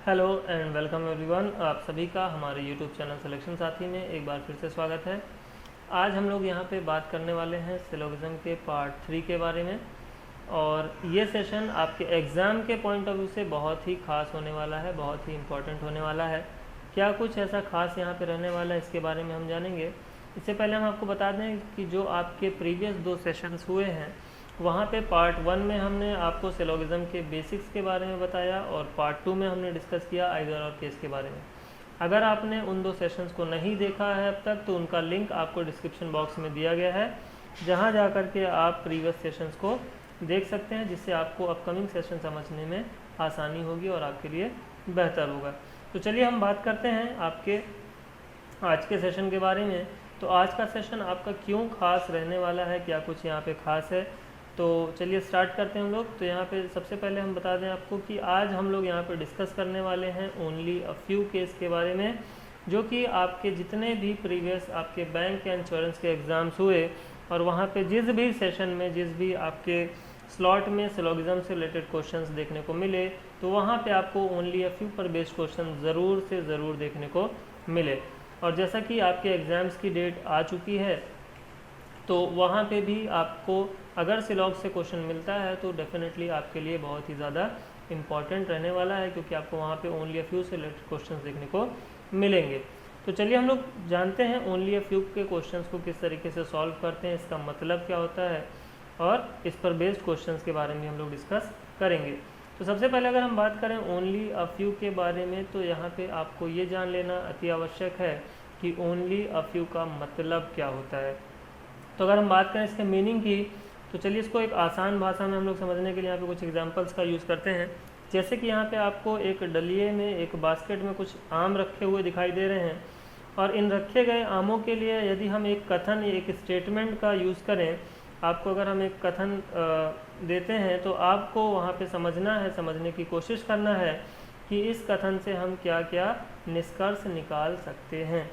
Hello and welcome everyone. आप सभी का हमारे यूट्यूब चैनल सिलेक्शन साथी में एक बार फिर से स्वागत है। आज हम लोग यहाँ पे बात करने वाले हैं सिलोगिज्म के पार्ट 3 के बारे में, और ये सेशन आपके एग्ज़ाम के पॉइंट ऑफ व्यू से बहुत ही खास होने वाला है, बहुत ही इम्पोर्टेंट होने वाला है। क्या कुछ ऐसा खास यहाँ पे रहने वाला है, इसके बारे में हम जानेंगे। इससे पहले हम आपको बता दें कि जो आपके प्रीवियस 2 सेशंस हुए हैं, वहाँ पे पार्ट 1 में हमने आपको सिलोगिज्म के बेसिक्स के बारे में बताया, और पार्ट 2 में हमने डिस्कस किया आइदर और केस के बारे में। अगर आपने उन 2 सेशंस को नहीं देखा है अब तक, तो उनका लिंक आपको डिस्क्रिप्शन बॉक्स में दिया गया है, जहाँ जा कर के आप प्रीवियस सेशंस को देख सकते हैं, जिससे आपको अपकमिंग सेशन समझने में आसानी होगी और आपके लिए बेहतर होगा। तो चलिए हम बात करते हैं आपके आज के सेशन के बारे में। तो आज का सेशन आपका क्यों खास रहने वाला है, क्या कुछ यहाँ पे खास है, तो चलिए स्टार्ट करते हैं हम लोग। तो यहाँ पे सबसे पहले हम बता दें आपको कि आज हम लोग यहाँ पे डिस्कस करने वाले हैं ओनली अ फ्यू केस के बारे में, जो कि आपके जितने भी प्रीवियस आपके बैंक या इंश्योरेंस के एग्ज़ाम्स हुए, और वहाँ पे जिस भी सेशन में जिस भी आपके स्लॉट में सिलोगिज्म से रिलेटेड क्वेश्चंस देखने को मिले, तो वहाँ पे आपको ओनली अ फ्यू पर बेस्ड क्वेश्चन ज़रूर से ज़रूर देखने को मिले। और जैसा कि आपके एग्ज़ाम्स की डेट आ चुकी है, तो वहाँ पे भी आपको अगर सिलॉग से क्वेश्चन मिलता है तो डेफिनेटली आपके लिए बहुत ही ज़्यादा इम्पॉर्टेंट रहने वाला है, क्योंकि आपको वहाँ पे ओनली अ फ्यू से रिलेटेड क्वेश्चंस देखने को मिलेंगे। तो चलिए हम लोग जानते हैं ओनली अ फ्यू के क्वेश्चंस को किस तरीके से सॉल्व करते हैं, इसका मतलब क्या होता है, और इस पर बेस्ड क्वेश्चंस के बारे में हम लोग डिस्कस करेंगे। तो सबसे पहले अगर हम बात करें ओनली अ फ्यू के बारे में, तो यहाँ पे आपको ये जान लेना अति आवश्यक है कि ओनली अ फ्यू का मतलब क्या होता है। तो अगर हम बात करें इसके मीनिंग की, तो चलिए इसको एक आसान भाषा में हम लोग समझने के लिए यहाँ पे कुछ एग्जांपल्स का यूज़ करते हैं। जैसे कि यहाँ पे आपको एक डलिए में, एक बास्केट में कुछ आम रखे हुए दिखाई दे रहे हैं, और इन रखे गए आमों के लिए यदि हम एक कथन या एक स्टेटमेंट का यूज़ करें, आपको अगर हम एक कथन देते हैं, तो आपको वहाँ पे समझना है, समझने की कोशिश करना है कि इस कथन से हम क्या क्या निष्कर्ष निकाल सकते हैं।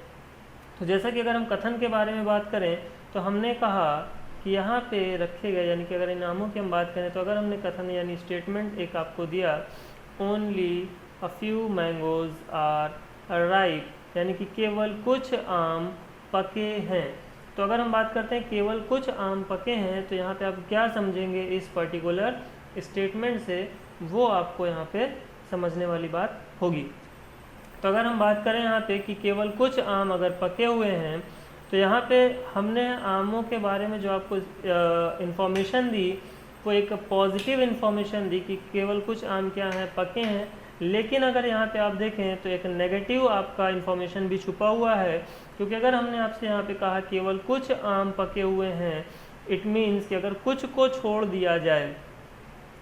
तो जैसा कि अगर हम कथन के बारे में बात करें, तो हमने कहा कि यहाँ पे रखे गए, यानी कि अगर इन आमों की हम बात करें, तो अगर हमने कथन यानी स्टेटमेंट एक आपको दिया, only a few mangoes are ripe, यानी कि केवल कुछ आम पके हैं। तो अगर हम बात करते हैं केवल कुछ आम पके हैं, तो यहाँ पे आप क्या समझेंगे इस पर्टिकुलर स्टेटमेंट से, वो आपको यहाँ पे समझने वाली बात होगी। तो अगर हम बात करें यहाँ पे कि केवल कुछ आम अगर पके हुए हैं, तो यहाँ पे हमने आमों के बारे में जो आपको इन्फॉर्मेशन दी, वो एक पॉजिटिव इन्फॉर्मेशन दी कि केवल कुछ आम क्या हैं, पके हैं। लेकिन अगर यहाँ पे आप देखें तो एक नेगेटिव आपका इन्फॉर्मेशन भी छुपा हुआ है, क्योंकि अगर हमने आपसे यहाँ पे कहा केवल कुछ आम पके हुए हैं, इट मीन्स कि अगर कुछ को छोड़ दिया जाए,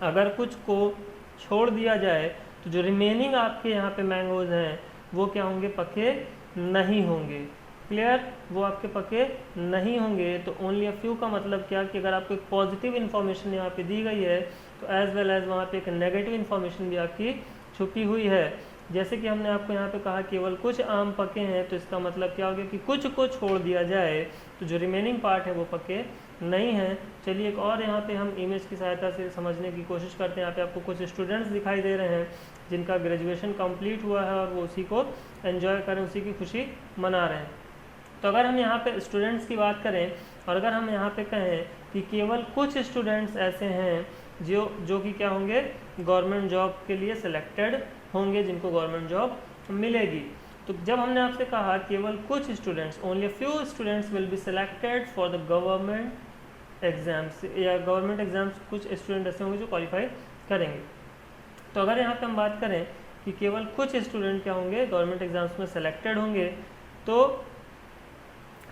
अगर कुछ को छोड़ दिया जाए, तो जो रिमेनिंग आपके यहाँ पे मैंगोज हैं वो क्या होंगे, पके नहीं होंगे। क्लियर, वो आपके पके नहीं होंगे। तो ओनली अ फ्यू का मतलब क्या कि अगर आपको एक पॉजिटिव इन्फॉर्मेशन यहाँ पे दी गई है, तो एज वेल एज वहाँ पे एक नेगेटिव इन्फॉर्मेशन भी आपकी छुपी हुई है। जैसे कि हमने आपको यहाँ पे कहा केवल कुछ आम पके हैं, तो इसका मतलब क्या हो गया कि कुछ को छोड़ दिया जाए, तो जो रिमेनिंग पार्ट है वो पके नहीं हैं। चलिए एक और यहाँ पे हम इमेज की सहायता से समझने की कोशिश करते हैं। यहाँ पे आपको कुछ स्टूडेंट्स दिखाई दे रहे हैं जिनका ग्रेजुएशन कंप्लीट हुआ है, और वो उसी को एंजॉय करें, उसी की खुशी मना रहे हैं। तो अगर हम यहाँ पे स्टूडेंट्स की बात करें, और अगर हम यहाँ पे कहें कि केवल कुछ स्टूडेंट्स ऐसे हैं जो कि क्या होंगे, गवर्नमेंट जॉब के लिए सिलेक्टेड होंगे, जिनको गवर्नमेंट जॉब मिलेगी। तो जब हमने आपसे कहा केवल कुछ students, only a few students will be selected for the government exams, या गवर्नमेंट एग्जाम्स कुछ स्टूडेंट ऐसे होंगे जो क्वालिफाई करेंगे। तो अगर यहाँ पे हम बात करें कि केवल कुछ स्टूडेंट क्या होंगे, गवर्नमेंट एग्जाम्स में सिलेक्टेड होंगे, तो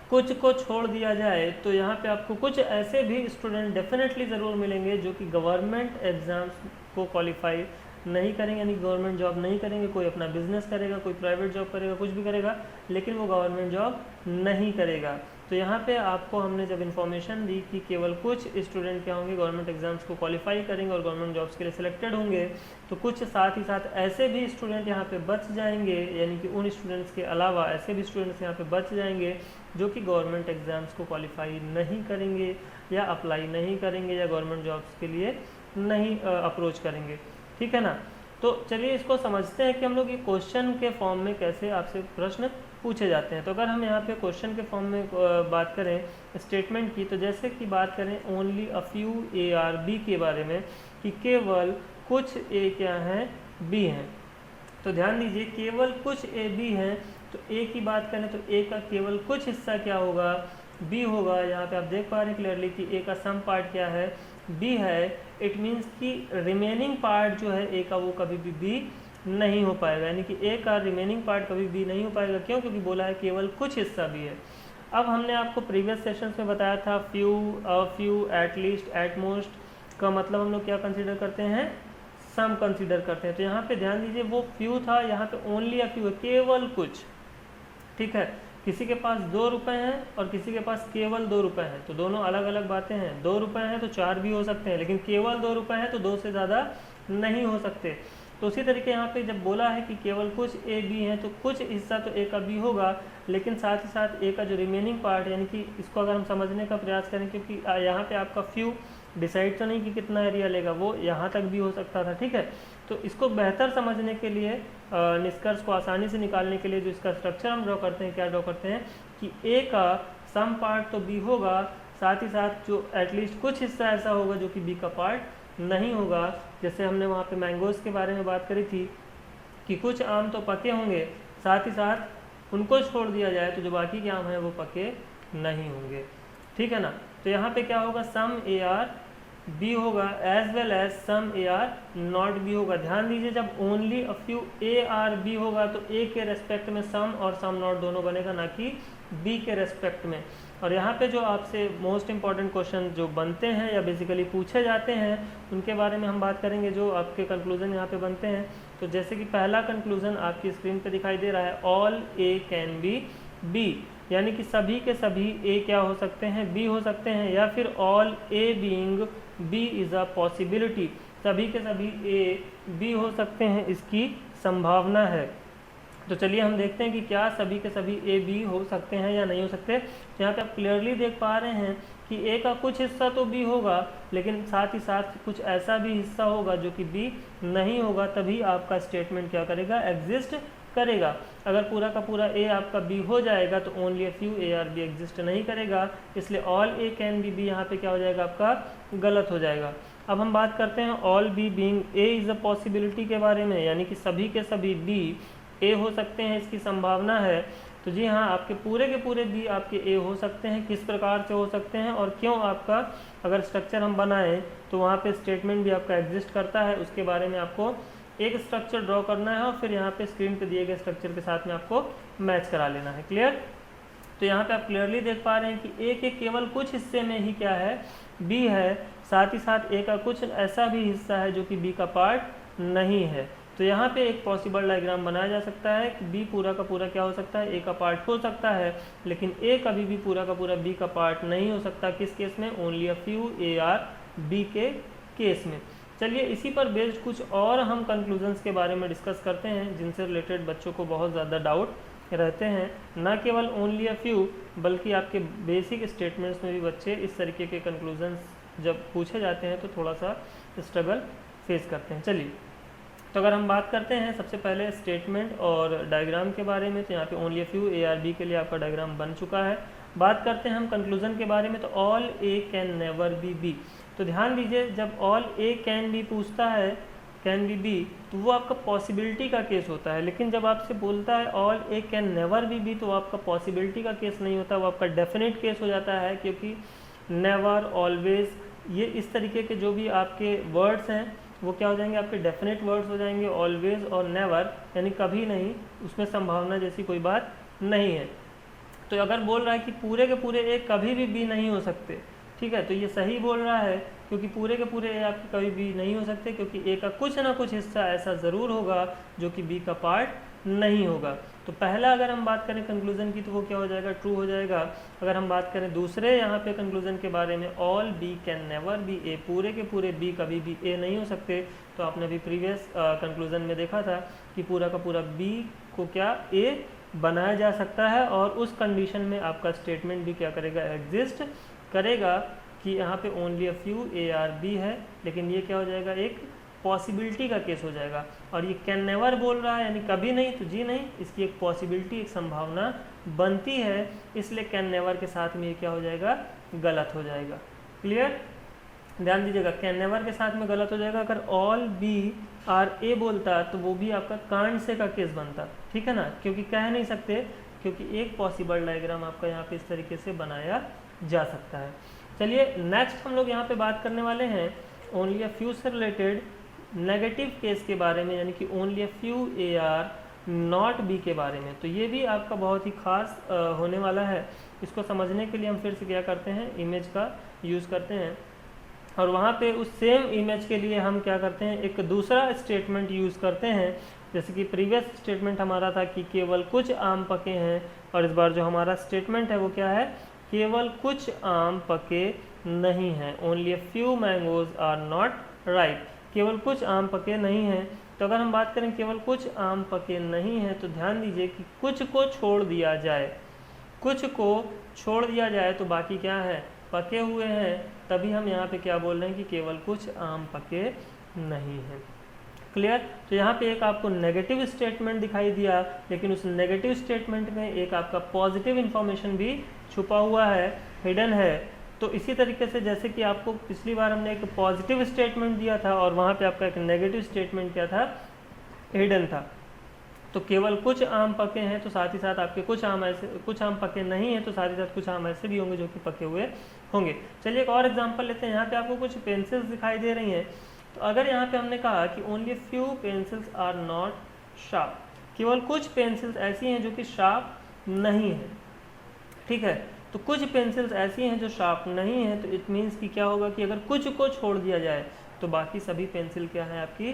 कुछ को छोड़ दिया जाए, तो यहाँ पे आपको कुछ ऐसे भी स्टूडेंट डेफिनेटली ज़रूर मिलेंगे जो कि गवर्नमेंट एग्ज़ाम्स को क्वालिफाई नहीं करेंगे, यानी गवर्नमेंट जॉब नहीं करेंगे। कोई अपना बिजनेस करेगा, कोई प्राइवेट जॉब करेगा, कुछ भी करेगा, लेकिन वो गवर्नमेंट जॉब नहीं करेगा। तो यहाँ पे आपको हमने जब इन्फॉर्मेशन दी कि केवल कुछ स्टूडेंट क्या होंगे, गवर्नमेंट एग्जाम्स को क्वालिफाई करेंगे और गवर्नमेंट जॉब्स के लिए सिलेक्टेड होंगे, तो कुछ साथ ही साथ ऐसे भी स्टूडेंट यहाँ पे बच जाएंगे, यानी कि उन स्टूडेंट्स के अलावा ऐसे भी स्टूडेंट्स यहाँ पे बच जाएंगे जो कि गवर्नमेंट एग्जाम्स को क्वालिफाई नहीं करेंगे, या अप्लाई नहीं करेंगे, या गवर्नमेंट जॉब्स के लिए नहीं अप्रोच करेंगे। ठीक है ना। तो चलिए इसको समझते हैं कि हम लोग ये क्वेश्चन के फॉर्म में कैसे आपसे प्रश्न पूछे जाते हैं। तो अगर हम यहाँ पे क्वेश्चन के फॉर्म में बात करें स्टेटमेंट की, तो जैसे कि बात करें only a few A are B के बारे में, कि केवल कुछ ए क्या हैं, बी हैं। तो ध्यान दीजिए केवल कुछ ए बी हैं, तो ए की बात करें तो ए का केवल कुछ हिस्सा क्या होगा, बी होगा। यहाँ पे आप देख पा रहे हैं क्लियरली कि ए का सम पार्ट क्या है, बी है। इट मीन्स कि रिमेनिंग पार्ट जो है ए का वो कभी भी बी नहीं हो पाएगा, यानी कि ए का रिमेनिंग पार्ट कभी बी नहीं हो पाएगा। क्यों? क्योंकि बोला है केवल कुछ हिस्सा भी है। अब हमने आपको प्रीवियस सेशंस में बताया था few, a few, at least, at most का मतलब हम लोग क्या कंसीडर करते हैं, सम कंसीडर करते हैं। तो यहाँ पे ध्यान दीजिए वो फ्यू था, यहाँ पे ओनली अ फ्यू है, केवल कुछ। ठीक है, किसी के पास 2 रुपए हैं और किसी के पास केवल 2 रुपए हैं, तो दोनों अलग अलग बातें हैं। 2 रुपए हैं तो 4 भी हो सकते हैं, लेकिन केवल 2 रुपए हैं तो 2 से ज़्यादा नहीं हो सकते। तो उसी तरीके यहाँ पे जब बोला है कि केवल कुछ ए बी हैं, तो कुछ हिस्सा तो ए का बी होगा, लेकिन साथ ही साथ ए का जो रिमेनिंग पार्ट, यानी कि इसको अगर हम समझने का प्रयास करें, क्योंकि यहाँ पे आपका फ्यू डिसाइड तो नहीं कि कितना एरिया लेगा, वो यहाँ तक भी हो सकता था। ठीक है, तो इसको बेहतर समझने के लिए, निष्कर्ष को आसानी से निकालने के लिए जो इसका स्ट्रक्चर हम ड्रॉ करते हैं, क्या ड्रॉ करते हैं कि ए का सम पार्ट तो बी होगा, साथ ही साथ जो एटलीस्ट कुछ हिस्सा ऐसा होगा जो कि बी का पार्ट नहीं होगा। जैसे हमने वहाँ पे मैंगोज़ के बारे में बात करी थी कि कुछ आम तो पके होंगे, साथ ही साथ उनको छोड़ दिया जाए तो जो बाकी के आम हैं वो पके नहीं होंगे। ठीक है ना, तो यहाँ पे क्या होगा, सम ए आर बी होगा as well as some A are not B होगा। ध्यान दीजिए जब only a few A are B होगा तो ए के रेस्पेक्ट में सम और सम नॉट दोनों बनेगा, ना कि बी के रेस्पेक्ट में। और यहाँ पे जो आपसे मोस्ट इंपॉर्टेंट क्वेश्चन जो बनते हैं या बेसिकली पूछे जाते हैं उनके बारे में हम बात करेंगे, जो आपके कंक्लूजन यहाँ पे बनते हैं। तो जैसे कि पहला कंक्लूजन आपकी स्क्रीन पे दिखाई दे रहा है, all A can be B, यानी कि सभी के सभी ए क्या हो सकते हैं, बी हो सकते हैं। या फिर all A being B is a possibility, सभी के सभी ए बी हो सकते हैं, इसकी संभावना है। तो चलिए हम देखते हैं कि क्या सभी के सभी ए बी हो सकते हैं या नहीं हो सकते। तो यहाँ पे आप क्लियरली देख पा रहे हैं कि ए का कुछ हिस्सा तो बी होगा, लेकिन साथ ही साथ कुछ ऐसा भी हिस्सा होगा जो कि बी नहीं होगा, तभी आपका स्टेटमेंट क्या करेगा, एग्जिस्ट करेगा। अगर पूरा का पूरा ए आपका बी हो जाएगा तो only a few A are B exist नहीं करेगा, इसलिए all A can be B यहाँ पे क्या हो जाएगा, आपका गलत हो जाएगा। अब हम बात करते हैं all B being A is a possibility के बारे में, यानी कि सभी के सभी बी ए हो सकते हैं, इसकी संभावना है। तो जी हाँ, आपके पूरे के पूरे बी आपके ए हो सकते हैं। किस प्रकार से हो सकते हैं और क्यों, आपका अगर स्ट्रक्चर हम बनाएं तो वहाँ पे स्टेटमेंट भी आपका एग्जिस्ट करता है, उसके बारे में आपको एक स्ट्रक्चर ड्रॉ करना है और फिर यहाँ पे स्क्रीन पे दिए गए स्ट्रक्चर के साथ में आपको मैच करा लेना है। क्लियर? तो यहाँ पे आप क्लियरली देख पा रहे हैं कि ए के केवल कुछ हिस्से में ही क्या है, बी है, साथ ही साथ ए का कुछ ऐसा भी हिस्सा है जो कि बी का पार्ट नहीं है। तो यहाँ पे एक पॉसिबल डायग्राम बनाया जा सकता है कि बी पूरा का पूरा क्या हो सकता है, ए का पार्ट हो सकता है, लेकिन ए कभी भी पूरा का पूरा बी का पार्ट नहीं हो सकता। किस केस में, only a few A are B के केस में। चलिए इसी पर बेस्ड कुछ और हम कंक्लूजन्स के बारे में डिस्कस करते हैं जिनसे रिलेटेड बच्चों को बहुत ज़्यादा डाउट रहते हैं। न केवल ओनली अ फ्यू बल्कि आपके बेसिक स्टेटमेंट्स में भी बच्चे इस तरीके के कंक्लूजन्स जब पूछे जाते हैं तो थोड़ा सा स्ट्रगल फेस करते हैं। चलिए तो अगर हम बात करते हैं सबसे पहले स्टेटमेंट और डायग्राम के बारे में, तो यहाँ पे only a few A are B के लिए आपका डायग्राम बन चुका है। बात करते हैं हम कंक्लूजन के बारे में, तो all A can never be B. तो ध्यान दीजिए जब ऑल ए कैन बी पूछता है, कैन बी बी, तो वो आपका पॉसिबिलिटी का केस होता है। लेकिन जब आपसे बोलता है all A can never be B, तो वो आपका पॉसिबिलिटी का केस नहीं होता, वो आपका डेफिनेट केस हो जाता है। क्योंकि नेवर, ऑलवेज, ये इस तरीके के जो भी आपके वर्ड्स हैं वो क्या हो जाएंगे, आपके डेफिनेट वर्ड्स हो जाएंगे। ऑलवेज और नेवर यानी कभी नहीं, उसमें संभावना जैसी कोई बात नहीं है। तो अगर बोल रहा है कि पूरे के पूरे ए कभी भी बी नहीं हो सकते, ठीक है, तो ये सही बोल रहा है, क्योंकि पूरे के पूरे ए आपके कभी भी नहीं हो सकते, क्योंकि ए का कुछ ना कुछ हिस्सा ऐसा ज़रूर होगा जो कि बी का पार्ट नहीं होगा। तो पहला अगर हम बात करें कंक्लूजन की तो वो क्या हो जाएगा, ट्रू हो जाएगा। अगर हम बात करें दूसरे यहाँ पे कंक्लूजन के बारे में, all B can never be A, पूरे के पूरे बी कभी भी ए नहीं हो सकते। तो आपने अभी प्रीवियस कंक्लूजन में देखा था कि पूरा का पूरा बी को क्या ए बनाया जा सकता है, और उस कंडीशन में आपका स्टेटमेंट भी क्या करेगा, एग्जिस्ट करेगा कि यहाँ पे only a few A are B है। लेकिन ये क्या हो जाएगा, एक पॉसिबिलिटी का केस हो जाएगा। और ये कैन नेवर बोल रहा है यानी कभी नहीं, तो जी नहीं, इसकी एक पॉसिबिलिटी, एक संभावना बनती है, इसलिए कैन नेवर के साथ में ये क्या हो जाएगा, गलत हो जाएगा। क्लियर, ध्यान दीजिएगा, कैन नेवर के साथ में गलत हो जाएगा। अगर ऑल बी आर ए बोलता तो वो भी आपका कांट से का केस बनता, ठीक है ना, क्योंकि कह नहीं सकते, क्योंकि एक पॉसिबल डायग्राम आपका यहाँ पे इस तरीके से बनाया जा सकता है। चलिए नेक्स्ट हम लोग यहाँ पे बात करने वाले हैं ओनली अ फ्यू से रिलेटेड नेगेटिव केस के बारे में, यानी कि only a few A are not B के बारे में। तो ये भी आपका बहुत ही खास होने वाला है। इसको समझने के लिए हम फिर से क्या करते हैं, इमेज का यूज़ करते हैं, और वहाँ पे उस सेम इमेज के लिए हम क्या करते हैं, एक दूसरा स्टेटमेंट यूज़ करते हैं। जैसे कि प्रीवियस स्टेटमेंट हमारा था कि केवल कुछ आम पके हैं, और इस बार जो हमारा स्टेटमेंट है वो क्या है, केवल कुछ आम पके नहीं हैं, only a few mangoes are not ripe, केवल कुछ आम पके नहीं हैं। तो अगर हम बात करें केवल कुछ आम पके नहीं हैं, तो ध्यान दीजिए कि कुछ को छोड़ दिया जाए, कुछ को छोड़ दिया जाए तो बाकी क्या है, पके हुए हैं, तभी हम यहाँ पे क्या बोल रहे हैं कि केवल कुछ आम पके नहीं हैं। क्लियर, तो यहाँ पे एक आपको नेगेटिव स्टेटमेंट दिखाई दिया, लेकिन उस नेगेटिव स्टेटमेंट में एक आपका पॉजिटिव इंफॉर्मेशन भी छुपा हुआ है, हिडन है। तो इसी तरीके से जैसे कि आपको पिछली बार हमने एक पॉजिटिव स्टेटमेंट दिया था और वहाँ पे आपका एक नेगेटिव स्टेटमेंट क्या था, हिडन था। तो केवल कुछ आम पके हैं तो साथ ही साथ आपके कुछ आम पके नहीं हैं, तो साथ ही साथ कुछ आम ऐसे भी होंगे जो कि पके हुए होंगे। चलिए एक और एग्जांपल लेते हैं। यहाँ पे आपको कुछ पेंसिल्स दिखाई दे रही हैं, तो अगर यहाँ पे हमने कहा कि only few pencils are not sharp, केवल कुछ पेंसिल्स ऐसी हैं जो कि शार्प नहीं है, ठीक है, तो कुछ पेंसिल्स ऐसी हैं जो शार्प नहीं है, तो इट मीन्स कि क्या होगा कि अगर कुछ को छोड़ दिया जाए तो बाकी सभी पेंसिल क्या है, आपकी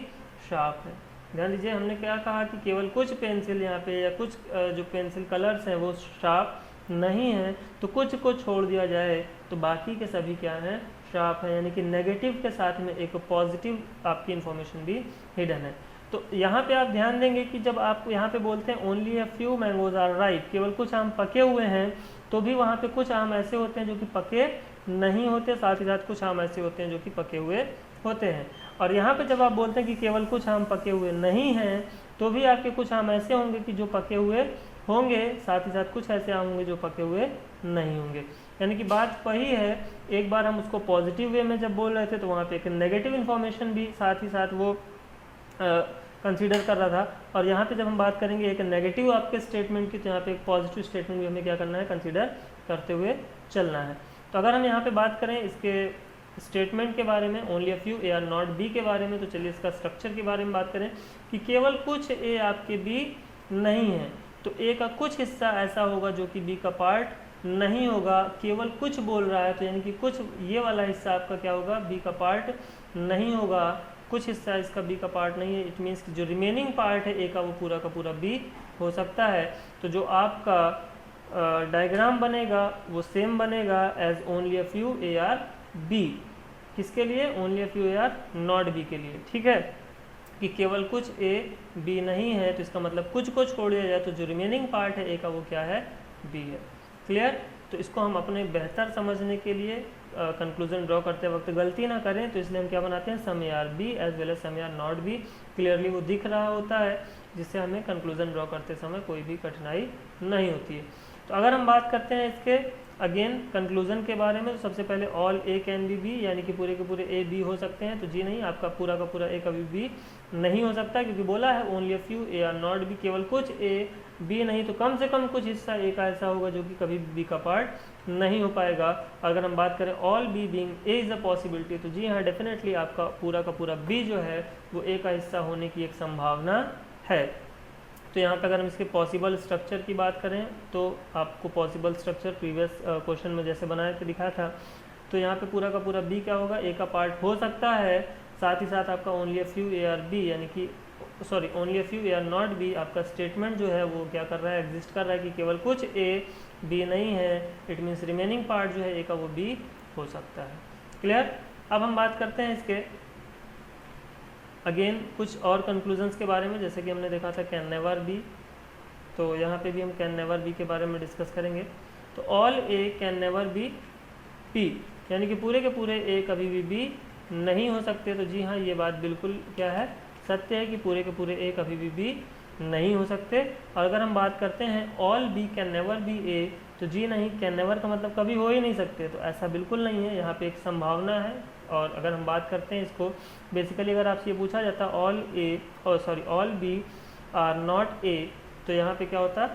शार्प है। ध्यान दीजिए, हमने क्या कहा कि केवल कुछ पेंसिल यहाँ पे या कुछ जो पेंसिल कलर्स हैं वो शार्प नहीं है, तो कुछ को छोड़ दिया जाए तो बाकी के सभी क्या हैं, शार्प है, यानी कि नेगेटिव के साथ में एक पॉजिटिव आपकी इंफॉर्मेशन भी हिडन है। तो यहाँ पे आप ध्यान देंगे कि जब आप यहाँ पे बोलते हैं only a few mangoes are ripe, केवल कुछ आम पके हुए हैं, तो भी वहाँ पे कुछ आम ऐसे होते हैं जो कि पके नहीं होते, साथ ही साथ कुछ आम ऐसे होते हैं जो कि पके हुए होते हैं। और यहाँ पे जब आप बोलते हैं कि केवल कुछ आम पके हुए नहीं हैं, तो भी आपके कुछ आम ऐसे होंगे कि जो पके हुए होंगे, साथ ही साथ कुछ ऐसे आम होंगे जो पके हुए नहीं होंगे। यानी कि बात वही है, एक बार हम उसको पॉजिटिव वे में जब बोल रहे थे तो वहाँ पे एक नेगेटिव इन्फॉर्मेशन भी साथ ही साथ वो कंसीडर कर रहा था, और यहाँ पे जब हम बात करेंगे एक नेगेटिव आपके स्टेटमेंट की, तो यहाँ पे एक पॉजिटिव स्टेटमेंट भी हमें क्या करना है, कंसीडर करते हुए चलना है। तो अगर हम यहाँ पे बात करें इसके स्टेटमेंट के बारे में, only a few A are not B के बारे में, तो चलिए इसका स्ट्रक्चर के बारे में बात करें कि केवल कुछ ए आपके बी नहीं है, तो ए का कुछ हिस्सा ऐसा होगा जो कि बी का पार्ट नहीं होगा। केवल कुछ बोल रहा है तो यानी कि कुछ ये वाला हिस्सा आपका क्या होगा, बी का पार्ट नहीं होगा, कुछ हिस्सा इसका बी का पार्ट नहीं है। इट मीन्स कि जो रिमेनिंग पार्ट है ए का वो पूरा का पूरा बी हो सकता है। तो जो आपका डायग्राम बनेगा वो सेम बनेगा as only a few A are B, किसके लिए, only a few A are not B के लिए, ठीक है, कि केवल कुछ ए बी नहीं है, तो इसका मतलब कुछ को छोड़ दिया जाए तो जो रिमेनिंग पार्ट है ए का वो क्या है, बी है। क्लियर, तो इसको हम अपने बेहतर समझने के लिए कंक्लूजन ड्रॉ करते वक्त गलती ना करें, तो इसलिए हम क्या बनाते हैं, some A are B as well as some A are not B, clearly वो दिख रहा होता है, जिससे हमें कंक्लूजन ड्रॉ करते समय कोई भी कठिनाई नहीं होती है। तो अगर हम बात करते हैं इसके अगेन कंक्लूजन के बारे में, तो सबसे पहले all A can be B, यानी कि पूरे के पूरे ए बी हो सकते हैं, तो जी नहीं, आपका पूरा का पूरा ए कभी बी नहीं हो सकता, क्योंकि बोला है only a few A are not B, केवल कुछ ए बी नहीं, तो कम से कम कुछ हिस्सा ए का ऐसा होगा जो कि कभी बी का पार्ट नहीं हो पाएगा। अगर हम बात करें all B being a is a possibility, तो जी हाँ, डेफिनेटली आपका पूरा का पूरा बी जो है वो ए का हिस्सा होने की एक संभावना है। तो यहाँ पे अगर हम इसके पॉसिबल स्ट्रक्चर की बात करें, तो आपको पॉसिबल स्ट्रक्चर प्रीवियस क्वेश्चन में जैसे बनाया था दिखाया था, तो यहाँ पे पूरा का पूरा बी क्या होगा, ए का पार्ट हो सकता है, साथ ही साथ आपका only a few A are B, यानी कि sorry only a few A are not B, आपका स्टेटमेंट जो है वो क्या कर रहा है, एग्जिस्ट कर रहा है कि केवल कुछ ए बी नहीं है, इट मीन्स रिमेनिंग पार्ट जो है ए का वो बी हो सकता है। क्लियर, अब हम बात करते हैं इसके अगेन कुछ और कंक्लूजन्स के बारे में, जैसे कि हमने देखा था कैन नेवर बी, तो यहाँ पे भी हम कैन नेवर बी के बारे में डिस्कस करेंगे। तो all A can never B P, यानी कि पूरे के पूरे ए कभी भी बी नहीं हो सकते, तो जी हाँ ये बात बिल्कुल क्या है, सत्य है कि पूरे के पूरे ए कभी भी नहीं हो सकते। और अगर हम बात करते हैं all B can never be A, तो जी नहीं, कैन नेवर का मतलब कभी हो ही नहीं सकते, तो ऐसा बिल्कुल नहीं है, यहाँ पे एक संभावना है। और अगर हम बात करते हैं इसको बेसिकली, अगर आपसे ये पूछा जाता ऑल ए और sorry all B are not A, तो यहाँ पे क्या होता,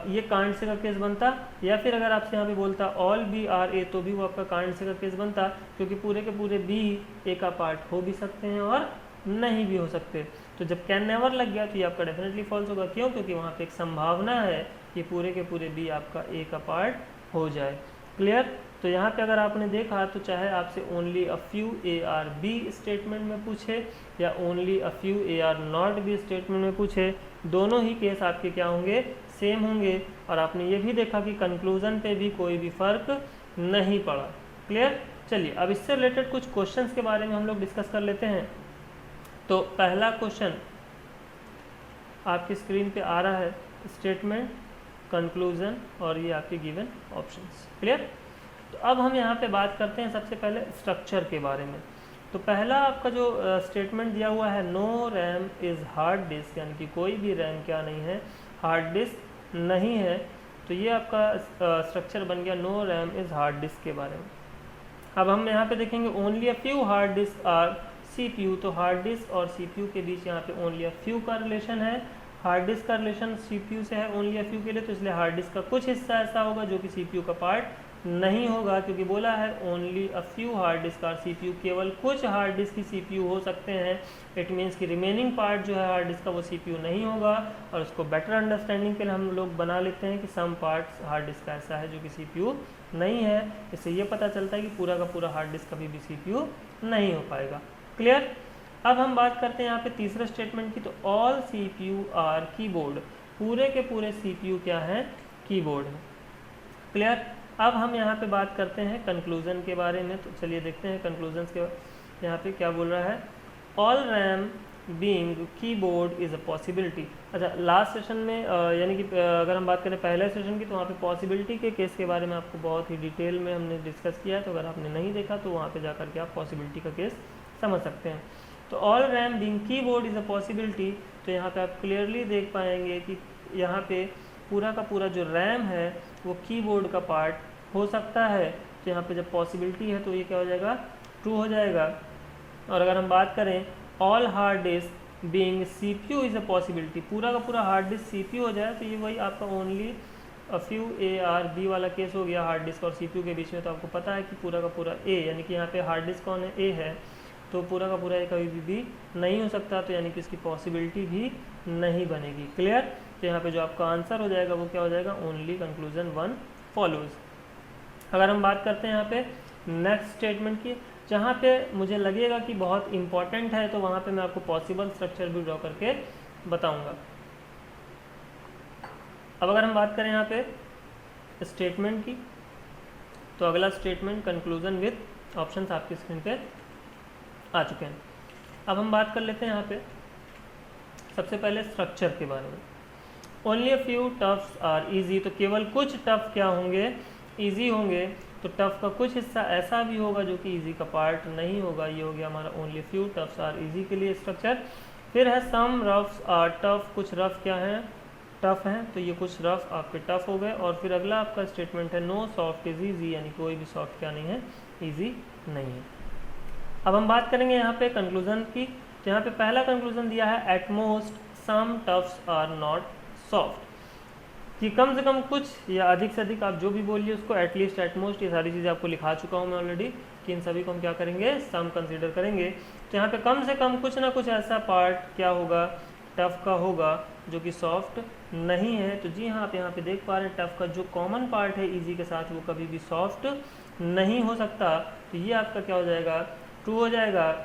ये कांड से का केस बनता। या फिर अगर आपसे यहाँ पे बोलता ऑल बी आर ए, तो भी वो आपका कांड से का केस बनता, क्योंकि पूरे के पूरे बी ए का पार्ट हो भी सकते हैं और नहीं भी हो सकते। तो जब कैन नेवर लग गया तो ये आपका डेफिनेटली फॉल्स होगा। क्यों? क्योंकि वहाँ पे एक संभावना है कि पूरे के पूरे बी आपका ए का पार्ट हो जाए। क्लियर? तो यहाँ पे अगर आपने देखा तो चाहे आपसे only a few A are B statement में पूछे या only a few A are not B statement में पूछे, दोनों ही केस आपके क्या होंगे, सेम होंगे। और आपने ये भी देखा कि कंक्लूजन पे भी कोई भी फर्क नहीं पड़ा। क्लियर? चलिए अब इससे रिलेटेड कुछ क्वेश्चंस के बारे में हम लोग डिस्कस कर लेते हैं। तो पहला क्वेश्चन आपकी स्क्रीन पे आ रहा है, स्टेटमेंट, कंक्लूजन और ये आपके गिवन ऑप्शंस। क्लियर? तो अब हम यहाँ पे बात करते हैं सबसे पहले स्ट्रक्चर के बारे में। तो पहला आपका जो स्टेटमेंट दिया हुआ है, no RAM is hard disk, यानी कि कोई भी रैम क्या नहीं है, हार्ड डिस्क नहीं है। तो ये आपका स्ट्रक्चर बन गया no RAM is hard disk के बारे में। अब हम यहाँ पे देखेंगे only a few hard disk are CPU, तो हार्ड डिस्क और CPU के बीच यहाँ पे ओनली अ फ्यू का रिलेशन है। हार्ड डिस्क का रिलेशन CPU से है ओनली अ फ्यू के लिए, तो इसलिए हार्ड डिस्क का कुछ हिस्सा ऐसा होगा जो कि CPU का पार्ट नहीं होगा, क्योंकि बोला है only a few hard disk are CPU, केवल कुछ हार्ड डिस्क की CPU हो सकते हैं। इट मीन्स कि रिमेनिंग पार्ट जो है हार्ड डिस्क का वो CPU नहीं होगा। और उसको बेटर अंडरस्टैंडिंग के लिए हम लोग बना लेते हैं कि सम पार्ट्स हार्ड डिस्क का ऐसा है जो कि CPU नहीं है। इससे ये पता चलता है कि पूरा का पूरा हार्ड डिस्क कभी भी CPU नहीं हो पाएगा। क्लियर? अब हम बात करते हैं यहाँ पे तीसरे स्टेटमेंट की। तो ऑल CPU आर कीबोर्ड, पूरे के पूरे CPU क्या है, कीबोर्ड है। क्लियर? अब हम यहाँ पे बात करते हैं कंक्लूजन के बारे में। तो चलिए देखते हैं कंक्लूजन के यहाँ पे क्या बोल रहा है। All RAM being keyboard is a possibility. अच्छा, लास्ट सेशन में यानी कि अगर हम बात करें पहले सेशन की, तो वहाँ पे पॉसिबिलिटी के केस के बारे में आपको बहुत ही डिटेल में हमने डिस्कस किया है। तो अगर आपने नहीं देखा तो वहाँ पे जाकर के आप पॉसिबिलिटी का केस समझ सकते हैं। तो all RAM being keyboard is a possibility, तो यहाँ पे आप क्लियरली देख पाएंगे कि यहाँ पे पूरा का पूरा जो रैम है वो कीबोर्ड का पार्ट हो सकता है। तो यहाँ पे जब पॉसिबिलिटी है तो ये क्या हो जाएगा, ट्रू हो जाएगा। और अगर हम बात करें all hard disk being CPU is a possibility, पूरा का पूरा हार्ड डिस्क CPU हो जाए, तो ये वही आपका only a few A are B वाला केस हो गया, हार्ड डिस्क और CPU के बीच में। तो आपको पता है कि पूरा का पूरा ए, यानी कि यहाँ पे हार्ड डिस्क कौन है, ए है, तो पूरा का पूरा ए कभी भी नहीं हो सकता, तो यानी कि इसकी पॉसिबिलिटी भी नहीं बनेगी। क्लियर? तो यहाँ पे जो आपका आंसर हो जाएगा वो क्या हो जाएगा, ओनली कंक्लूजन 1 फॉलोज। अगर हम बात करते हैं यहाँ पे नेक्स्ट स्टेटमेंट की, जहाँ पे मुझे लगेगा कि बहुत इंपॉर्टेंट है, तो वहाँ पे मैं आपको पॉसिबल स्ट्रक्चर भी ड्रॉ करके बताऊँगा। अब अगर हम बात करें यहाँ पे स्टेटमेंट की, तो अगला स्टेटमेंट कंक्लूजन विथ ऑप्शंस आपकी स्क्रीन पे आ चुके हैं। अब हम बात कर लेते हैं यहाँ पे सबसे पहले स्ट्रक्चर के बारे में। Only a few toughs are easy, तो केवल कुछ टफ क्या होंगे, इजी होंगे। तो टफ का कुछ हिस्सा ऐसा भी होगा जो कि इजी का पार्ट नहीं होगा। ये हो गया हमारा only few toughs are easy के लिए स्ट्रक्चर। फिर है सम रफ्स आर टफ, कुछ रफ क्या हैं, टफ हैं, तो ये कुछ रफ आपके टफ हो गए। और फिर अगला आपका स्टेटमेंट है नो सॉफ्ट इज ईजी, यानी कोई भी सॉफ्ट क्या नहीं है, ईजी नहीं है। अब हम बात करेंगे यहाँ पे कंक्लूजन की। तो यहाँ पे पहला कंक्लूजन दिया है at most some toughs are not soft, कि कम से कम कुछ या अधिक से अधिक आप जो भी बोलिए उसको एटलीस्ट, एटमोस्ट, ये सारी चीज़ें आपको लिखा चुका हूँ मैं ऑलरेडी, कि इन सभी को हम क्या करेंगे, सम कंसीडर करेंगे। तो यहाँ पे कम से कम कुछ ना कुछ ऐसा पार्ट क्या होगा, टफ का होगा जो कि सॉफ्ट नहीं है। तो जी हाँ, आप यहाँ पे देख पा रहे हैं टफ का जो कॉमन पार्ट है इजी के साथ वो कभी भी सॉफ्ट नहीं हो सकता। तो ये आपका क्या हो जाएगा, ट्रू हो जाएगा।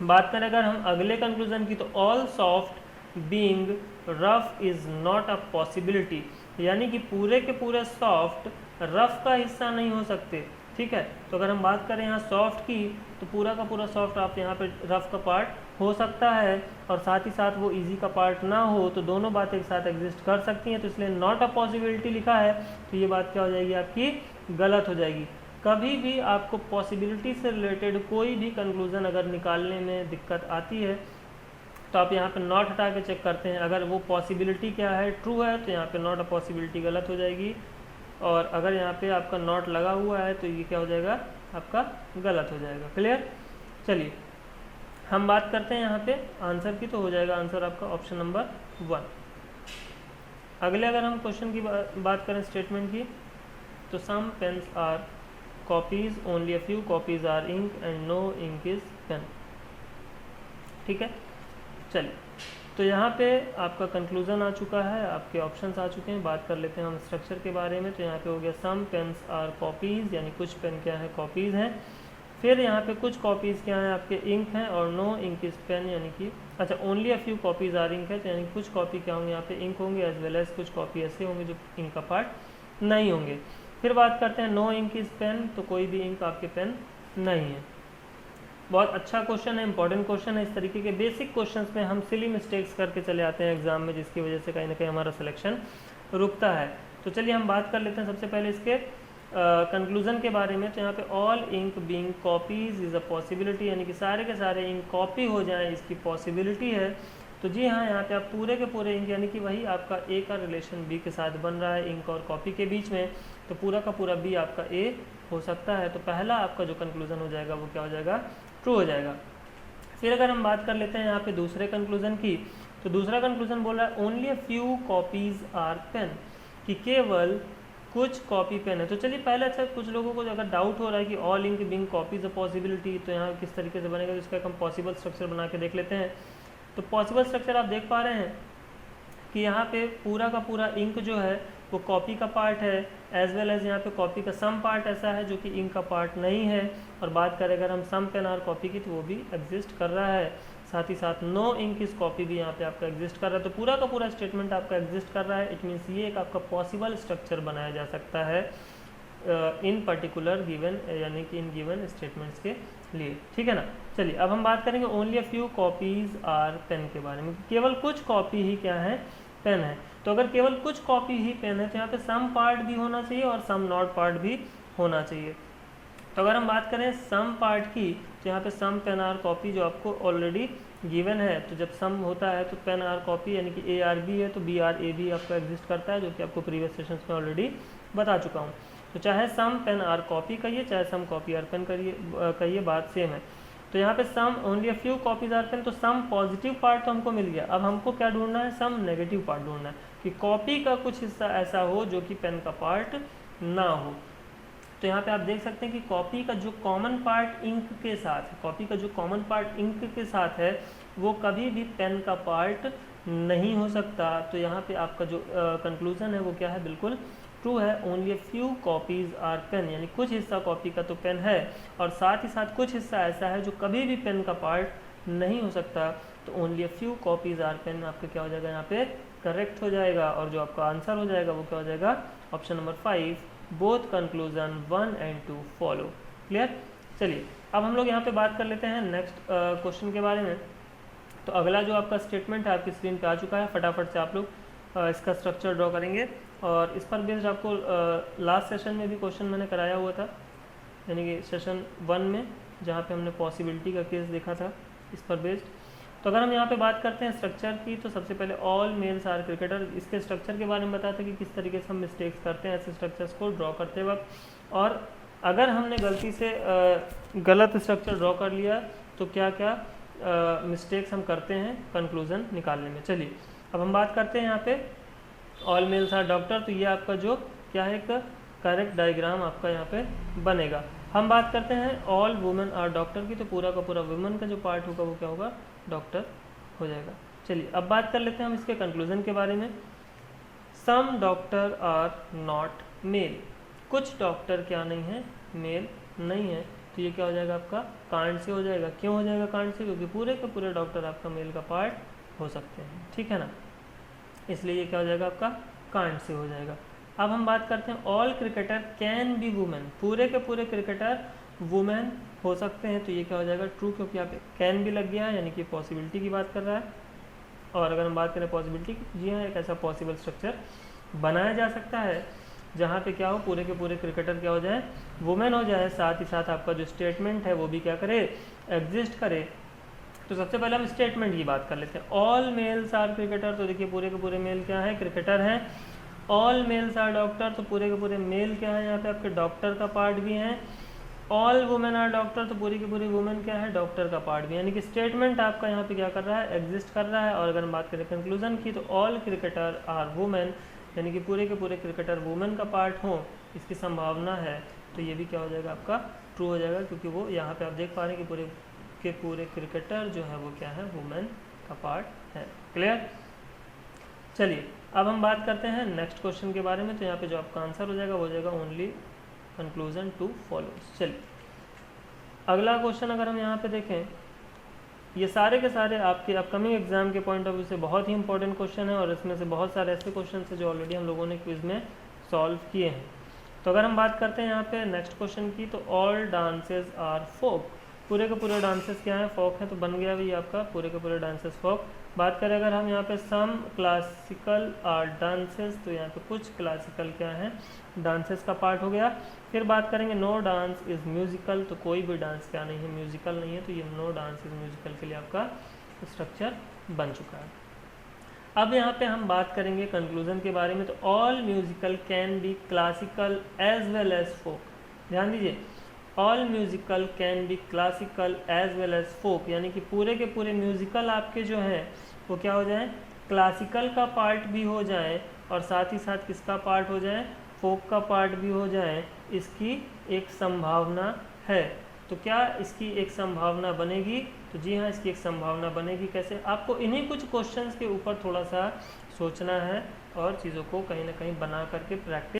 बात करें अगर हम अगले कंक्लूजन की, तो all soft being rough is not a possibility, यानी कि पूरे के पूरे सॉफ्ट रफ का हिस्सा नहीं हो सकते। ठीक है, तो अगर हम बात करें यहाँ सॉफ्ट की, तो पूरा का पूरा सॉफ्ट आप यहाँ पे रफ का पार्ट हो सकता है और साथ ही साथ वो इजी का पार्ट ना हो, तो दोनों बातें एक साथ एग्जिस्ट कर सकती हैं। तो इसलिए नॉट अ पॉसिबिलिटी लिखा है, तो ये बात क्या हो जाएगी आपकी, गलत हो जाएगी। कभी भी आपको पॉसिबिलिटी से रिलेटेड कोई भी कंक्लूजन अगर निकालने में दिक्कत आती है तो आप यहाँ पे नॉट हटा के चेक करते हैं। अगर वो पॉसिबिलिटी क्या है, ट्रू है, तो यहाँ पे नॉट अ पॉसिबिलिटी गलत हो जाएगी, और अगर यहाँ पे आपका नॉट लगा हुआ है तो ये क्या हो जाएगा, आपका गलत हो जाएगा। क्लियर। चलिए हम बात करते हैं यहाँ पे आंसर की, तो हो जाएगा आंसर आपका ऑप्शन नंबर 1। अगले अगर हम क्वेश्चन की बात करें स्टेटमेंट की, तो some pens are copies, only a few copies are ink and no ink is pen. ठीक है, चलिए तो यहाँ पे आपका कंक्लूजन आ चुका है, आपके ऑप्शंस आ चुके हैं। बात कर लेते हैं हम स्ट्रक्चर के बारे में। तो यहाँ पे हो गया सम पेन्स आर कॉपीज़, यानी कुछ पेन क्या है, कॉपीज़ हैं। फिर यहाँ पे कुछ कॉपीज़ क्या हैं, आपके इंक हैं, और नो इंक इज पेन, यानी कि अच्छा only a few copies are ink है, तो यानी कुछ कॉपी क्या होंगे, यहाँ पे इंक होंगे, एज वेल एज कुछ कॉपी ऐसे होंगे जो इंक का पार्ट नहीं होंगे। फिर बात करते हैं नो इंक इज पेन, तो कोई भी इंक आपके पेन नहीं है। बहुत अच्छा क्वेश्चन है, इंपॉर्टेंट क्वेश्चन है। इस तरीके के बेसिक क्वेश्चंस में हम सिली मिस्टेक्स करके चले आते हैं एग्जाम में, जिसकी वजह से कहीं ना कहीं हमारा सिलेक्शन रुकता है। तो चलिए हम बात कर लेते हैं सबसे पहले इसके कंक्लूजन के बारे में। तो यहाँ पे all ink being copies is a possibility, यानी कि सारे के सारे इंक कॉपी हो जाएं, इसकी पॉसिबिलिटी है। तो जी हाँ, यहाँ पे आप पूरे के पूरे इंक, यानी कि वही आपका ए का रिलेशन बी के साथ बन रहा है इंक और कॉपी के बीच में, तो पूरा का पूरा बी आपका ए हो सकता है। तो पहला आपका जो कंक्लूजन हो जाएगा वो क्या हो जाएगा, ट्रू हो जाएगा। फिर अगर हम बात कर लेते हैं यहाँ पे दूसरे कंक्लूजन की, तो दूसरा कंक्लूजन बोल रहा है only a few copies are pen, कि केवल कुछ कॉपी पेन है। तो चलिए पहले अच्छा, कुछ लोगों को अगर डाउट हो रहा है कि all ink being copies a possibility, तो यहाँ किस तरीके से बनेगा, तो इसका हम पॉसिबल स्ट्रक्चर बना के देख लेते हैं। तो पॉसिबल स्ट्रक्चर आप देख पा रहे हैं कि यहाँ पे पूरा का पूरा इंक जो है वो कॉपी का पार्ट है, एज वेल एज यहाँ पे कॉपी का सम पार्ट ऐसा है जो कि इंक का पार्ट नहीं है। और बात करें अगर हम सम पेन आर कॉपी की, तो वो भी एग्जिस्ट कर रहा है। साथ ही साथ नो इंक इस कॉपी भी यहाँ पे आपका एग्जिस्ट कर रहा है। तो पूरा का पूरा स्टेटमेंट आपका एग्जिस्ट कर रहा है। इट मीन्स ये एक आपका पॉसिबल स्ट्रक्चर बनाया जा सकता है इन पर्टिकुलर गिवन, यानी कि इन गिवन स्टेटमेंट्स के लिए। ठीक है ना। चलिए अब हम बात करेंगे only a few copies are pen के बारे में। केवल कुछ कॉपी ही क्या है, पेन है। तो अगर केवल कुछ कॉपी ही पेन है तो यहाँ पे सम पार्ट भी होना चाहिए और सम नॉट पार्ट भी होना चाहिए। तो अगर हम बात करें सम पार्ट की, तो यहाँ पे सम पेन आर कॉपी जो आपको ऑलरेडी गिवन है, तो जब सम होता है तो पेन आर कॉपी यानी कि ए आर बी है, तो बी आर ए बी आपका एग्जिस्ट करता है, जो कि आपको प्रीवियस सेशंस में ऑलरेडी बता चुका हूँ। तो चाहे सम पेन आर कॉपी कहिए, चाहे सम कॉपी आर पेन कहिए, बात सेम है। तो यहाँ पे some only a few copies are pen, तो सम पॉजिटिव पार्ट तो हमको मिल गया। अब हमको क्या ढूंढना है, सम नेगेटिव पार्ट ढूंढना है, कि कॉपी का कुछ हिस्सा ऐसा हो जो कि पेन का पार्ट ना हो। तो यहाँ पे आप देख सकते हैं कि कॉपी का जो कॉमन पार्ट इंक के साथ है, कॉपी का जो कॉमन पार्ट इंक के साथ है, वो कभी भी पेन का पार्ट नहीं हो सकता। तो यहाँ पे आपका जो कंक्लूजन है वो क्या है, बिल्कुल ट्रू है। Only a few copies are pen, यानी कुछ हिस्सा कॉपी का तो पेन है, और साथ ही साथ कुछ हिस्सा ऐसा है जो कभी भी पेन का पार्ट नहीं हो सकता। तो only a few copies are pen आपका क्या हो जाएगा, यहाँ पे करेक्ट हो जाएगा। और जो आपका आंसर हो जाएगा वो क्या हो जाएगा, option number 5, both conclusion 1 and 2 follow. Clear. चलिए अब हम लोग यहाँ पे बात कर लेते हैं नेक्स्ट क्वेश्चन के बारे में। तो अगला जो आपका स्टेटमेंट है आपकी स्क्रीन पे आ चुका है। फटाफट से आप लोग इसका स्ट्रक्चर ड्रॉ करेंगे, और इस पर बेस्ड आपको लास्ट सेशन में भी क्वेश्चन मैंने कराया हुआ था, यानी कि सेशन 1 में, जहाँ पे हमने पॉसिबिलिटी का केस देखा था, इस पर बेस्ड। तो अगर हम यहाँ पे बात करते हैं स्ट्रक्चर की, तो सबसे पहले ऑल मेल्स आर क्रिकेटर, इसके स्ट्रक्चर के बारे में बताते हैं कि किस तरीके से हम मिस्टेक्स करते हैं ऐसे स्ट्रक्चर्स को ड्रॉ करते वक्त। और अगर हमने गलती से गलत स्ट्रक्चर ड्रॉ कर लिया तो क्या क्या मिस्टेक्स हम करते हैं कंक्लूजन निकालने में। चलिए अब हम बात करते हैं यहाँ पे ऑल मेल्स आर डॉक्टर, तो ये आपका जो क्या है, एक करेक्ट डायग्राम आपका यहाँ पे बनेगा। हम बात करते हैं ऑल वुमेन आर डॉक्टर की, तो पूरा का पूरा वुमेन का जो पार्ट होगा वो क्या होगा, डॉक्टर हो जाएगा। चलिए अब बात कर लेते हैं हम इसके कंक्लूजन के बारे में। सम डॉक्टर आर नॉट मेल, कुछ डॉक्टर क्या नहीं है, मेल नहीं है। तो ये क्या हो जाएगा, आपका कांड से हो जाएगा। क्यों हो जाएगा कांड से, क्योंकि पूरे के पूरे डॉक्टर आपका मेल का पार्ट हो सकते हैं। ठीक है ना, इसलिए ये क्या हो जाएगा, आपका कांड से हो जाएगा। अब हम बात करते हैं all cricketer can be women, पूरे के पूरे क्रिकेटर वुमेन हो सकते हैं। तो ये क्या हो जाएगा, ट्रू, क्योंकि यहाँ पे कैन भी लग गया है, यानी कि पॉसिबिलिटी की बात कर रहा है। और अगर हम बात करें पॉसिबिलिटी की, जी हाँ, एक ऐसा पॉसिबल स्ट्रक्चर बनाया जा सकता है। जहाँ पे क्या हो, पूरे के पूरे क्रिकेटर क्या हो जाए, वुमेन हो जाए, साथ ही साथ आपका जो स्टेटमेंट है वो भी क्या करे, एग्जिस्ट करे। तो सबसे पहले हम स्टेटमेंट की बात कर लेते हैं। ऑल मेल्स आर क्रिकेटर, तो देखिए पूरे के पूरे मेल क्या है, क्रिकेटर हैं। ऑल मेल्स आर डॉक्टर, तो पूरे के पूरे मेल क्या है, यहाँ पे आपके डॉक्टर का पार्ट भी है। ऑल वुमेन आर डॉक्टर, तो पूरी की पूरी वुमेन क्या है, डॉक्टर का पार्ट भी, यानी कि स्टेटमेंट आपका यहाँ पे क्या कर रहा है, एग्जिस्ट कर रहा है। और अगर हम बात करें कंक्लूजन की, तो ऑल क्रिकेटर आर वुमेन, यानी कि पूरे के पूरे क्रिकेटर वुमेन का पार्ट हो, इसकी संभावना है। तो ये भी क्या हो जाएगा, आपका ट्रू हो जाएगा, क्योंकि वो यहाँ पे आप देख पा रहे हैं कि पूरे के पूरे क्रिकेटर जो है वो क्या है, वुमेन का पार्ट है। क्लियर। चलिए अब हम बात करते हैं नेक्स्ट क्वेश्चन के बारे में। तो यहाँ पे जो आपका आंसर हो जाएगा वो हो जाएगा ओनली कंक्लूजन टू फॉलोज। चलिए अगला क्वेश्चन अगर हम यहाँ पे देखें, ये सारे के सारे आपके अपकमिंग एग्जाम के पॉइंट ऑफ व्यू से बहुत ही इंपॉर्टेंट क्वेश्चन है, और इसमें से बहुत सारे ऐसे क्वेश्चन है जो ऑलरेडी हम लोगों ने क्विज में सॉल्व किए हैं। तो अगर हम बात करते हैं यहाँ पे नेक्स्ट क्वेश्चन की, तो ऑल डांसेस आर फोक, पूरे के पूरे डांसेस क्या है, फोक है। तो बन गया भी आपका पूरे के पूरे डांसेस फोक। बात करें अगर हम यहाँ पे सम क्लासिकल आर्ट डांसेस, तो यहाँ पे कुछ क्लासिकल क्या है, डांसेस का पार्ट हो गया। फिर बात करेंगे नो डांस इज म्यूजिकल, तो कोई भी डांस क्या नहीं है, म्यूजिकल नहीं है, तो ये नो डांस इज म्यूजिकल के लिए आपका स्ट्रक्चर बन चुका है। अब यहाँ पे हम बात करेंगे कंक्लूजन के बारे में। तो all musical can be classical as well as folk, ध्यान दीजिए, all musical can be classical as well as folk, यानी कि पूरे के पूरे म्यूजिकल आपके जो हैं वो क्या हो जाए, क्लासिकल का पार्ट भी हो जाए, और साथ ही साथ किसका पार्ट हो जाए, फोक का पार्ट भी हो जाए, इसकी एक संभावना है। तो क्या इसकी एक संभावना बनेगी, तो जी हाँ इसकी एक संभावना बनेगी। कैसे, आपको इन्हीं कुछ क्वेश्चंस के ऊपर थोड़ा सा सोचना है और चीज़ों को कहीं ना कहीं बना करके प्रैक्टिस।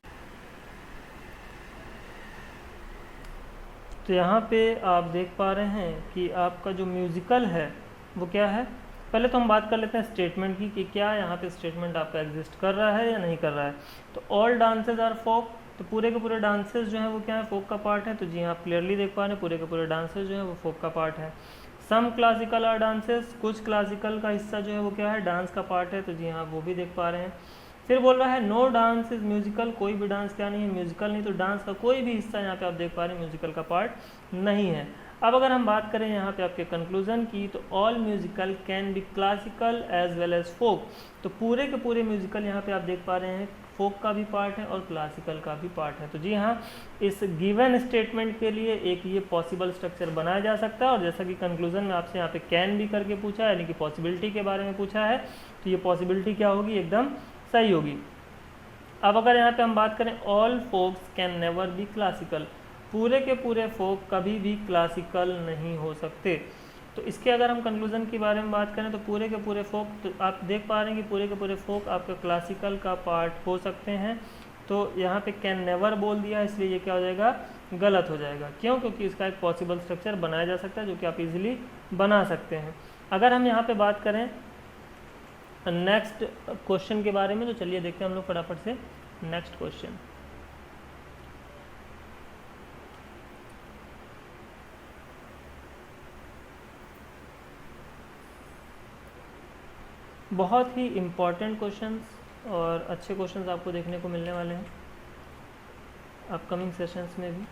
तो यहाँ पे आप देख पा रहे हैं कि आपका जो म्यूज़िकल है वो क्या है। पहले तो हम बात कर लेते हैं स्टेटमेंट की, कि क्या यहाँ पे स्टेटमेंट आपका एग्जिस्ट कर रहा है या नहीं कर रहा है। तो ऑल डांसेज आर फोक, तो पूरे के पूरे डांसेस जो है वो क्या है, फोक का पार्ट है। तो जी हाँ आप क्लियरली देख पा रहे हैं पूरे के पूरे डांसेस जो है वो फोक का पार्ट है। सम क्लासिकल आर डांसेस, कुछ क्लासिकल का हिस्सा जो है वो क्या है, डांस का पार्ट है। तो जी हाँ वो भी देख पा रहे हैं। फिर बोल रहा है नो डांस इज म्यूजिकल, कोई भी डांस क्या नहीं है, म्यूजिकल नहीं, तो डांस का कोई भी हिस्सा यहाँ पे आप देख पा रहे हैं म्यूजिकल का पार्ट नहीं है। अब अगर हम बात करें यहाँ पे आपके कंक्लूजन की, तो all musical can be classical as well as folk, तो पूरे के पूरे म्यूजिकल यहाँ पे आप देख पा रहे हैं फोक का भी पार्ट है और क्लासिकल का भी पार्ट है। तो जी हाँ इस गिवन स्टेटमेंट के लिए एक ये पॉसिबल स्ट्रक्चर बनाया जा सकता है। और जैसा कि कंक्लूजन में आपसे यहाँ पे कैन भी करके पूछा है, यानी कि पॉसिबिलिटी के बारे में पूछा है, तो ये पॉसिबिलिटी क्या होगी, एकदम सही होगी। अब अगर यहाँ पे हम बात करें all folks can never be classical, पूरे के पूरे फोक कभी भी क्लासिकल नहीं हो सकते। तो इसके अगर हम कंक्लूजन के बारे में बात करें, तो पूरे के पूरे फोक, तो आप देख पा रहे हैं कि पूरे के पूरे फोक आपका क्लासिकल का पार्ट हो सकते हैं। तो यहाँ पे कैन नेवर बोल दिया, इसलिए ये क्या हो जाएगा, गलत हो जाएगा। क्यों, क्योंकि इसका एक पॉसिबल स्ट्रक्चर बनाया जा सकता है जो कि आप इजीली बना सकते हैं। अगर हम यहाँ पे बात करें नेक्स्ट क्वेश्चन के बारे में, तो चलिए देखते हैं हम लोग फटाफट से नेक्स्ट क्वेश्चन। बहुत ही इम्पॉर्टेंट क्वेश्चंस और अच्छे क्वेश्चंस आपको देखने को मिलने वाले हैं अपकमिंग सेशंस में भी।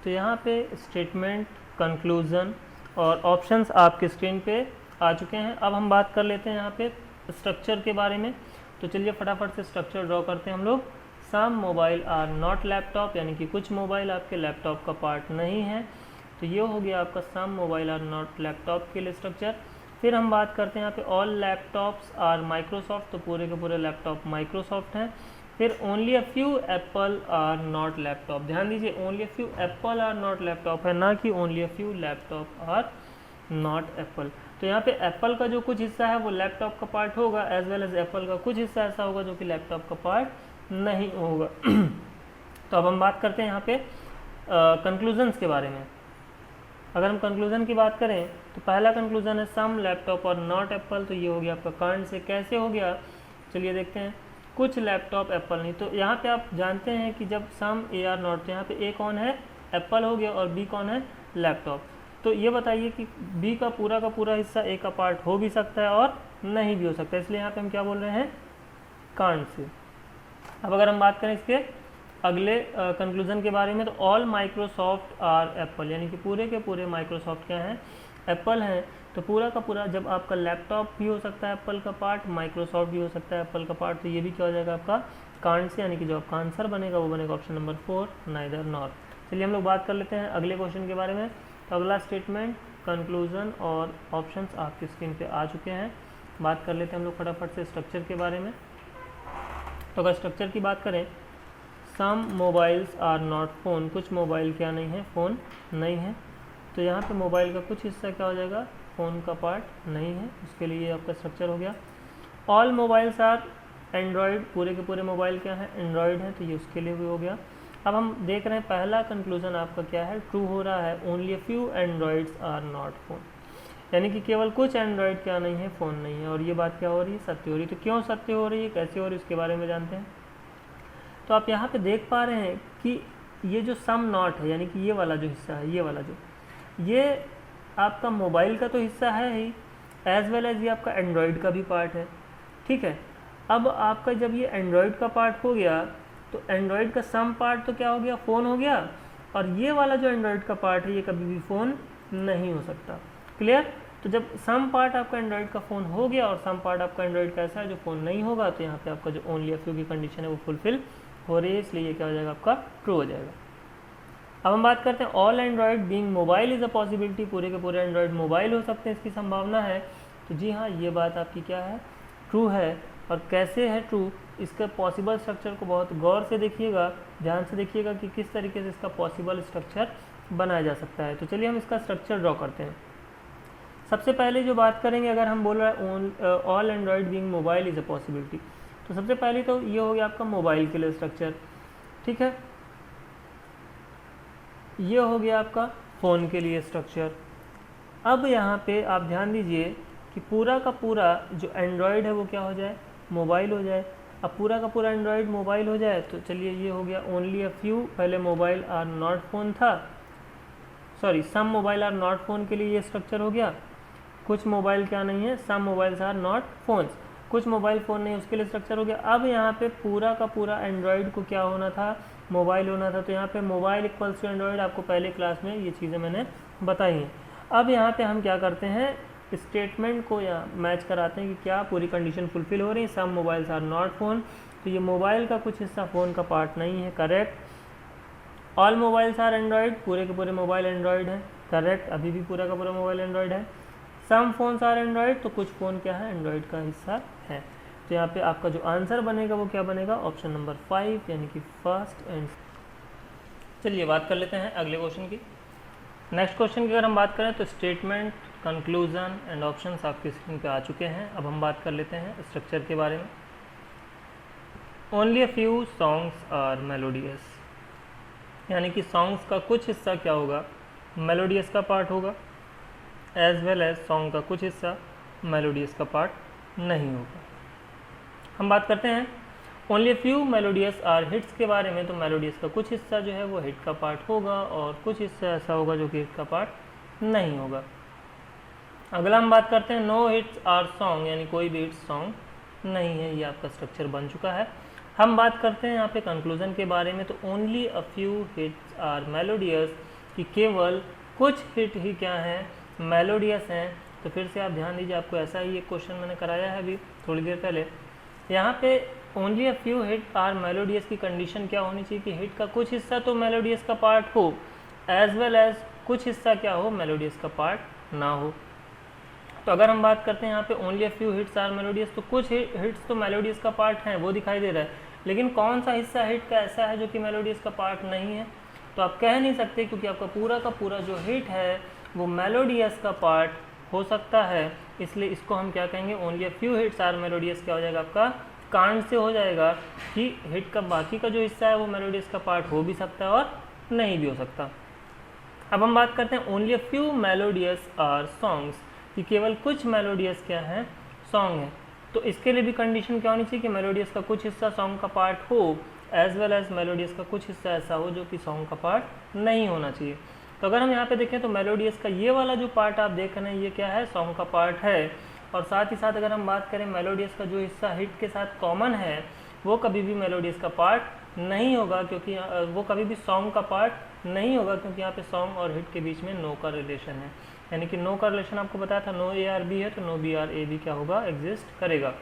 तो यहाँ पे स्टेटमेंट, कंक्लूजन और ऑप्शंस आपके स्क्रीन पे आ चुके हैं। अब हम बात कर लेते हैं यहाँ पे स्ट्रक्चर के बारे में। तो चलिए फटाफट से स्ट्रक्चर ड्रॉ करते हैं हम लोग। सम मोबाइल आर नॉट लैपटॉप, यानी कि कुछ मोबाइल आपके लैपटॉप का पार्ट नहीं है। तो ये हो गया आपका सम मोबाइल आर नॉट लैपटॉप के लिए स्ट्रक्चर। फिर हम बात करते हैं यहाँ पे ऑल लैपटॉप्स आर माइक्रोसॉफ्ट, तो पूरे के पूरे लैपटॉप माइक्रोसॉफ्ट हैं। फिर only a few Apple are not laptop, ध्यान दीजिए only a few Apple are not laptop है, ना कि only a few laptop are not Apple. तो यहाँ पे एप्पल का जो कुछ हिस्सा है वो लैपटॉप का पार्ट होगा, एज वेल एज एप्पल का कुछ हिस्सा ऐसा होगा जो कि लैपटॉप का पार्ट नहीं होगा। तो अब हम बात करते हैं यहाँ पे कंक्लूजन्स के बारे में। अगर हम कंक्लूजन की बात करें तो पहला कंक्लूजन है सम लैपटॉप और नॉट एप्पल, तो ये हो गया आपका कांड से। कैसे हो गया, चलिए देखते हैं। कुछ लैपटॉप एप्पल नहीं, तो यहाँ पे आप जानते हैं कि जब सम ए आर नॉट, तो यहाँ पे ए कौन है, एप्पल हो गया, और बी कौन है, लैपटॉप। तो ये बताइए कि बी का पूरा हिस्सा ए का पार्ट हो भी सकता है और नहीं भी हो सकता है, इसलिए यहाँ पे हम क्या बोल रहे हैं, कांड से। अब अगर हम बात करें इसके अगले कंक्लूजन के बारे में, तो ऑल माइक्रोसॉफ्ट आर एप्पल, यानी कि पूरे के पूरे माइक्रोसॉफ्ट क्या हैं, एप्पल हैं। तो पूरा का पूरा जब आपका लैपटॉप भी हो सकता है एप्पल का पार्ट, माइक्रोसॉफ्ट भी हो सकता है एप्पल का पार्ट, तो ये भी क्या हो जाएगा आपका कांड से, यानी कि जो आपका आंसर बनेगा वो बनेगा ऑप्शन नंबर 4, नाइदर नॉर। चलिए हम लोग बात कर लेते हैं अगले क्वेश्चन के बारे में। तो अगला स्टेटमेंट, कंक्लूजन और ऑप्शंस आपकी स्क्रीन पे आ चुके हैं। बात कर लेते हैं हम लोग फटाफट से स्ट्रक्चर के बारे में। तो अगर स्ट्रक्चर की बात करें, सम मोबाइल्स आर नॉट फ़ोन, कुछ मोबाइल क्या नहीं है, फ़ोन नहीं है। तो यहाँ पे मोबाइल का कुछ हिस्सा क्या हो जाएगा, फ़ोन का पार्ट नहीं है, उसके लिए आपका स्ट्रक्चर हो गया। ऑल मोबाइल्स आर एंड्रॉयड, पूरे के पूरे मोबाइल क्या है, एंड्रॉयड है, तो ये उसके लिए भी हो गया। अब हम देख रहे हैं पहला कंक्लूजन आपका क्या है, ट्रू हो रहा है, only a few Androids are not phone, यानी कि केवल कुछ एंड्रॉयड क्या नहीं है, फ़ोन नहीं है। और ये बात क्या हो रही है, सत्य हो रही है। तो क्यों सत्य हो रही है, कैसे हो रही है, उसके बारे में जानते हैं। तो आप यहाँ पे देख पा रहे हैं कि ये जो सम नॉट है, यानी कि ये वाला जो हिस्सा है, ये वाला जो, ये आपका मोबाइल का तो हिस्सा है ही, एज वेल एज ये आपका एंड्रॉयड का भी पार्ट है, ठीक है। अब आपका जब ये एंड्रॉयड का पार्ट हो गया, तो एंड्रॉयड का सम पार्ट तो क्या हो गया, फ़ोन हो गया, और ये वाला जो एंड्रॉयड का पार्ट है ये कभी भी फ़ोन नहीं हो सकता। क्लियर। तो जब सम पार्ट आपका एंड्रॉयड का फ़ोन हो गया और सम पार्ट आपका एंड्रॉयड का ऐसा है जो फ़ोन नहीं होगा, तो यहाँ पे आपका जो ओनली अ फ्यू की कंडीशन है वो फुलफिल हो रही है, इसलिए ये क्या हो जाएगा, आपका ट्रू हो जाएगा। अब हम बात करते हैं all Android being mobile is a possibility, पूरे के पूरे एंड्रॉयड मोबाइल हो सकते हैं, इसकी संभावना है। तो जी हाँ, ये बात आपकी क्या है, ट्रू है। और कैसे है ट्रू, इसका पॉसिबल स्ट्रक्चर को बहुत गौर से देखिएगा, ध्यान से देखिएगा कि किस तरीके से इसका पॉसिबल स्ट्रक्चर बनाया जा सकता है। तो चलिए हम इसका स्ट्रक्चर ड्रॉ करते हैं। सबसे पहले जो बात करेंगे, अगर हम बोल रहे हैं all Android being mobile is a possibility, तो सबसे पहले तो ये हो गया आपका मोबाइल के लिए स्ट्रक्चर, ठीक है। ये हो गया आपका फ़ोन के लिए स्ट्रक्चर। अब यहाँ पे आप ध्यान दीजिए कि पूरा का पूरा जो एंड्रॉयड है वो क्या हो जाए, मोबाइल हो जाए। अब पूरा का पूरा एंड्रॉयड मोबाइल हो जाए, तो चलिए ये हो गया ओनली अ फ्यू, पहले मोबाइल आर नॉट फ़ोन था, sorry some mobile are not phone के लिए ये स्ट्रक्चर हो गया। कुछ मोबाइल क्या नहीं है, सम मोबाइल्स आर नॉट फोन्स, कुछ मोबाइल फ़ोन नहीं, उसके लिए स्ट्रक्चर हो गया। अब यहाँ पे पूरा का पूरा एंड्रॉयड को क्या होना था, मोबाइल होना था। तो यहाँ पे मोबाइल इक्वल्स टू एंड्रॉयड, आपको पहले क्लास में ये चीज़ें मैंने बताई हैं। अब यहाँ पे हम क्या करते हैं, स्टेटमेंट को या मैच कराते हैं कि क्या पूरी कंडीशन फुलफिल हो रही है। सम मोबाइल्स आर नॉट फ़ोन, तो ये मोबाइल का कुछ हिस्सा फ़ोन का पार्ट नहीं है, correct. All mobiles are Android, पूरे के पूरे मोबाइल एंड्रॉयड है, करेक्ट, अभी भी पूरा का पूरा मोबाइल एंड्रॉयड है। सम फोन्स आर एंड्रॉयड, तो कुछ फ़ोन क्या है, एंड्रॉयड का हिस्सा है। तो यहाँ पे आपका जो आंसर बनेगा वो क्या बनेगा, ऑप्शन नंबर 5, यानी कि फर्स्ट एंड। चलिए बात कर लेते हैं अगले क्वेश्चन की। नेक्स्ट क्वेश्चन की अगर हम बात करें तो स्टेटमेंट, कंक्लूजन एंड ऑप्शंस आपकी स्क्रीन पे आ चुके हैं। अब हम बात कर लेते हैं स्ट्रक्चर के बारे में। Only a few songs are melodious, यानी कि सॉन्ग्स का कुछ हिस्सा क्या होगा, मेलोडियस का पार्ट होगा, एज वेल एज सॉन्ग का कुछ हिस्सा मेलोडियस का पार्ट नहीं होगा। हम बात करते हैं only few melodious are hits के बारे में। तो मेलोडियस का कुछ हिस्सा जो है वो हिट का पार्ट होगा और कुछ हिस्सा ऐसा होगा जो कि हिट का पार्ट नहीं होगा। अगला हम बात करते हैं नो हिट्स आर सॉन्ग, यानी कोई भी हिट्स सॉन्ग नहीं है, ये आपका स्ट्रक्चर बन चुका है। हम बात करते हैं यहाँ पे कंक्लूजन के बारे में। तो only a few hits are melodious, कि केवल कुछ हिट ही क्या हैं, मेलोडियस हैं। तो फिर से आप ध्यान दीजिए, आपको ऐसा ही एक क्वेश्चन मैंने कराया है अभी थोड़ी देर पहले। यहाँ पे only a few hit are melodious की कंडीशन क्या होनी चाहिए कि हिट का कुछ हिस्सा तो मेलोडियस का पार्ट हो, एज वेल एज कुछ हिस्सा क्या हो, मेलोडियस का पार्ट ना हो। तो अगर हम बात करते हैं यहाँ पे only a few hits are melodious, तो कुछ हिट्स तो मेलोडियस का पार्ट हैं, वो दिखाई दे रहा है, लेकिन कौन सा हिस्सा हिट का ऐसा है जो कि मेलोडियस का पार्ट नहीं है। तो आप कह नहीं सकते, क्योंकि आपका पूरा का पूरा जो हिट है वो मेलोडियस का पार्ट हो सकता है, इसलिए इसको हम क्या कहेंगे, only a few hits are melodious क्या हो जाएगा, आपका कांड से हो जाएगा कि हिट का बाकी का जो हिस्सा है वो मेलोडियस का पार्ट हो भी सकता है और नहीं भी हो सकता। अब हम बात करते हैं only a few melodious are songs, कि केवल कुछ मेलोडियस क्या है, सॉन्ग है। तो इसके लिए भी कंडीशन क्या होनी चाहिए कि मेलोडियस का कुछ हिस्सा सॉन्ग का पार्ट हो, एज वेल एज मेलोडियस का कुछ हिस्सा ऐसा हो जो कि सॉन्ग का पार्ट नहीं होना चाहिए। तो अगर हम यहाँ पे देखें तो मेलोडियस का ये वाला जो पार्ट आप देख रहे हैं ये क्या है, सॉन्ग का पार्ट है। और साथ ही साथ अगर हम बात करें मेलोडियस का जो हिस्सा हिट के साथ कॉमन है वो कभी भी मेलोडियस का पार्ट नहीं होगा, क्योंकि वो कभी भी सॉन्ग का पार्ट नहीं होगा, क्योंकि यहाँ पे सॉन्ग और हिट के बीच में नो का रिलेशन है। यानी कि नो का रिलेशन आपको बताया था, नो AR-B है तो नो BR-A भी क्या होगा, एग्जिस्ट करेगा।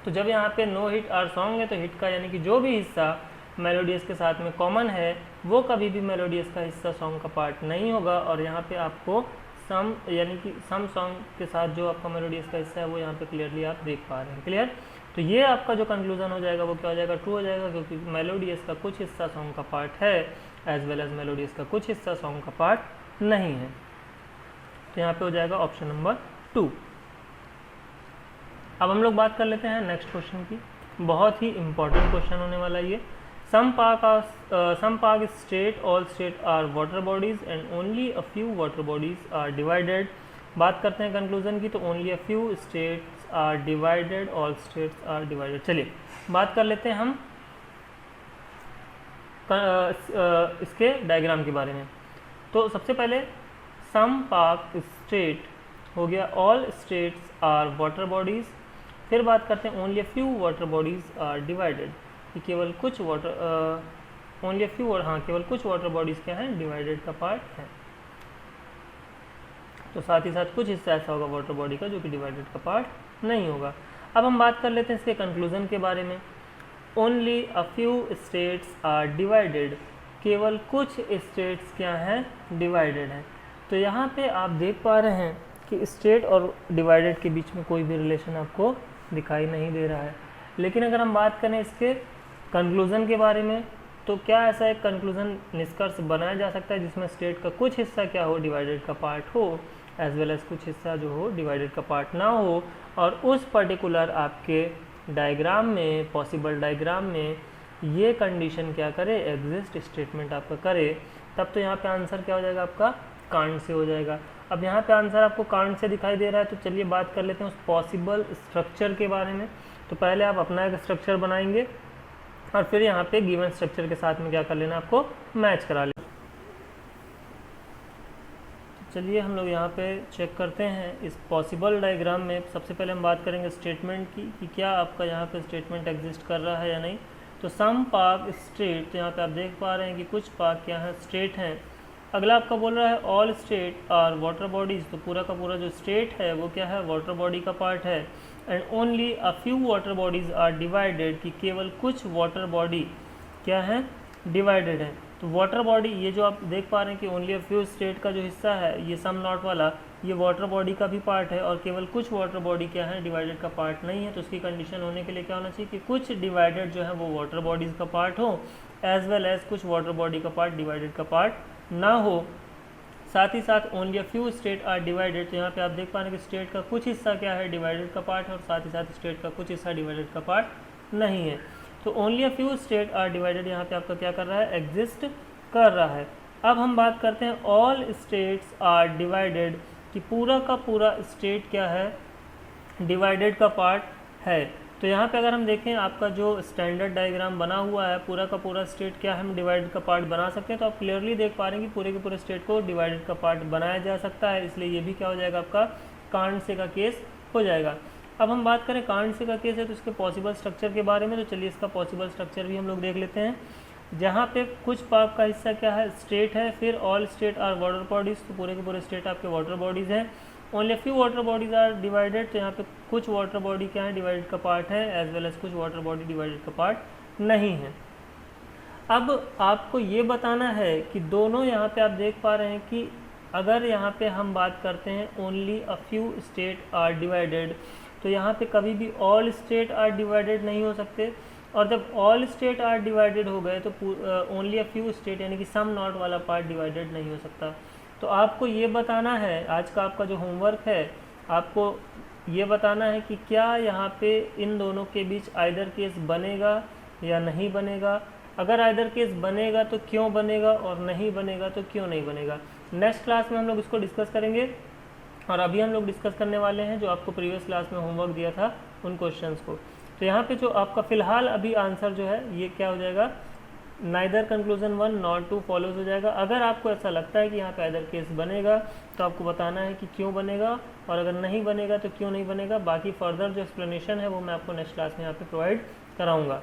तो जब यहाँ पे नो हिट आर सॉन्ग है तो हिट का यानी कि जो भी हिस्सा मेलोडियस के साथ में कॉमन है वो कभी भी मेलोडियस का हिस्सा सॉन्ग का पार्ट नहीं होगा। और यहाँ पे आपको सम यानी कि सम सॉन्ग के साथ जो आपका मेलोडियस का हिस्सा है वो यहाँ पे क्लियरली आप देख पा रहे हैं। क्लियर? तो ये आपका जो कंक्लूजन हो जाएगा वो क्या हो जाएगा, ट्रू हो जाएगा, क्योंकि मेलोडियस का कुछ हिस्सा सॉन्ग का पार्ट है एज वेल एज मेलोडियस का कुछ हिस्सा सॉन्ग का पार्ट नहीं है। तो यहाँ पे हो जाएगा ऑप्शन नंबर 2। अब हम लोग बात कर लेते हैं नेक्स्ट क्वेश्चन की। बहुत ही इंपॉर्टेंट क्वेश्चन होने वाला ये। Some park state, all state are water bodies and only a few water bodies are divided. बात करते हैं कंक्लूजन की, तो only a few states are divided, all states are divided. चलिए बात कर लेते हैं हम इसके डायग्राम के बारे में। तो सबसे पहले सम पार्क स्टेट हो गया, all states are water bodies. फिर बात करते हैं only a few water bodies are divided, कि केवल कुछ वाटर ओनली अ फ्यू केवल कुछ वाटर बॉडीज क्या हैं, डिवाइडेड का पार्ट है। तो साथ ही साथ कुछ हिस्सा ऐसा होगा वाटर बॉडी का जो कि डिवाइडेड का पार्ट नहीं होगा। अब हम बात कर लेते हैं इसके कंक्लूजन के बारे में। Only a few states are divided, केवल कुछ स्टेट्स क्या हैं, डिवाइडेड हैं। तो यहाँ पे आप देख पा रहे हैं कि स्टेट और डिवाइडेड के बीच में कोई भी रिलेशन आपको दिखाई नहीं दे रहा है। लेकिन अगर हम बात करें इसके कंक्लूजन के बारे में, तो क्या ऐसा एक कंक्लूजन निष्कर्ष बनाया जा सकता है जिसमें स्टेट का कुछ हिस्सा क्या हो, डिवाइडेड का पार्ट हो, एज वेल एज कुछ हिस्सा जो हो डिवाइडेड का पार्ट ना हो, और उस पर्टिकुलर आपके डायग्राम में, पॉसिबल डायग्राम में ये कंडीशन क्या करे, एग्जिस्ट स्टेटमेंट आपका करे, तब तो यहाँ पे आंसर क्या हो जाएगा आपका, कांट से हो जाएगा। अब यहाँ पे आंसर आपको कांट से दिखाई दे रहा है, तो चलिए बात कर लेते हैं उस पॉसिबल स्ट्रक्चर के बारे में। तो पहले आप अपना एक स्ट्रक्चर बनाएंगे और फिर यहाँ पे गिवन स्ट्रक्चर के साथ में क्या कर लेना, आपको मैच करा लेना। तो चलिए हम लोग यहाँ पे चेक करते हैं इस पॉसिबल डायग्राम में। सबसे पहले हम बात करेंगे स्टेटमेंट की, कि क्या आपका यहाँ पे स्टेटमेंट एग्जिस्ट कर रहा है या नहीं। तो सम पार्क स्टेट, तो यहाँ पे आप देख पा रहे हैं कि कुछ पार्क क्या है, स्टेट हैं। अगला आपका बोल रहा है all state are water bodies, तो पूरा का पूरा जो स्टेट है वो क्या है, वाटर बॉडी का पार्ट है। And only a few water bodies are divided, कि केवल कुछ वाटर बॉडी क्या है, डिवाइडेड है। तो वाटर बॉडी, ये जो आप देख पा रहे हैं कि ओनली अ फ्यू स्टेट का जो हिस्सा है, ये सम नॉट वाला, ये वाटर बॉडी का भी पार्ट है, और केवल कुछ वाटर बॉडी क्या है, डिवाइडेड का पार्ट नहीं है। तो उसकी कंडीशन होने के लिए क्या होना चाहिए कि कुछ डिवाइडेड जो है वो वाटर बॉडीज़ का पार्ट हो, एज वेल एज कुछ वाटर बॉडी का पार्ट डिवाइडेड का पार्ट ना हो। साथ ही साथ only a few state are divided, तो यहाँ पे आप देख पा रहे हैं कि स्टेट का कुछ हिस्सा क्या है, डिवाइडेड का पार्ट है, और साथ ही साथ स्टेट का कुछ हिस्सा डिवाइडेड का पार्ट नहीं है। तो only a few state are divided यहाँ पे आपका क्या कर रहा है, एग्जिस्ट कर रहा है। अब हम बात करते हैं ऑल स्टेट्स आर डिवाइडेड, कि पूरा का पूरा स्टेट क्या है, डिवाइडेड का पार्ट है। तो यहाँ पे अगर हम देखें आपका जो स्टैंडर्ड डायग्राम बना हुआ है, पूरा का पूरा स्टेट क्या हम डिवाइडेड का पार्ट बना सकते हैं। तो आप क्लियरली देख पा रहे हैं कि पूरे के पूरे स्टेट को डिवाइडेड का पार्ट बनाया जा सकता है, इसलिए ये भी क्या हो जाएगा, आपका कांट से का केस हो जाएगा। अब हम बात करें कांट से का केस है तो इसके पॉसिबल स्ट्रक्चर के बारे में। तो चलिए इसका पॉसिबल स्ट्रक्चर भी हम लोग देख लेते हैं। जहाँ पे कुछ पार्ट का हिस्सा क्या है, स्टेट है, फिर all state are water bodies, तो पूरे के पूरे स्टेट आपके वाटर बॉडीज़ हैं। Only few water bodies are divided, तो यहाँ पे कुछ वाटर बॉडी क्या है, डिवाइडेड का पार्ट है, एज वेल एज कुछ वाटर बॉडी डिवाइडेड का पार्ट नहीं है। अब आपको ये बताना है कि दोनों यहाँ पे आप देख पा रहे हैं कि अगर यहाँ पे हम बात करते हैं only a few state are divided, तो यहाँ पे कभी भी ऑल स्टेट आर डिवाइडेड नहीं हो सकते, और जब ऑल स्टेट आर डिवाइडेड हो गए तो ओनली अ फ्यू स्टेट यानी कि सम नॉट वाला पार्ट डिवाइडेड नहीं हो सकता। तो आपको ये बताना है, आज का आपका जो होमवर्क है, आपको ये बताना है कि क्या यहाँ पे इन दोनों के बीच आइदर केस बनेगा या नहीं बनेगा, अगर आइदर केस बनेगा तो क्यों बनेगा, और नहीं बनेगा तो क्यों नहीं बनेगा। नेक्स्ट क्लास में हम लोग इसको डिस्कस करेंगे। और अभी हम लोग डिस्कस करने वाले हैं जो आपको प्रीवियस क्लास में होमवर्क दिया था उन क्वेश्चंस को। तो यहाँ पे जो आपका फिलहाल अभी आंसर जो है ये क्या हो जाएगा, नाइदर कंक्लूजन 1 नॉट 2 फॉलोज हो जाएगा। अगर आपको ऐसा लगता है कि यहाँ पे आइदर केस बनेगा तो आपको बताना है कि क्यों बनेगा, और अगर नहीं बनेगा तो क्यों नहीं बनेगा। बाकी फर्दर जो एक्सप्लेनेशन है वो मैं आपको नेक्स्ट क्लास में यहाँ पे प्रोवाइड कराऊंगा।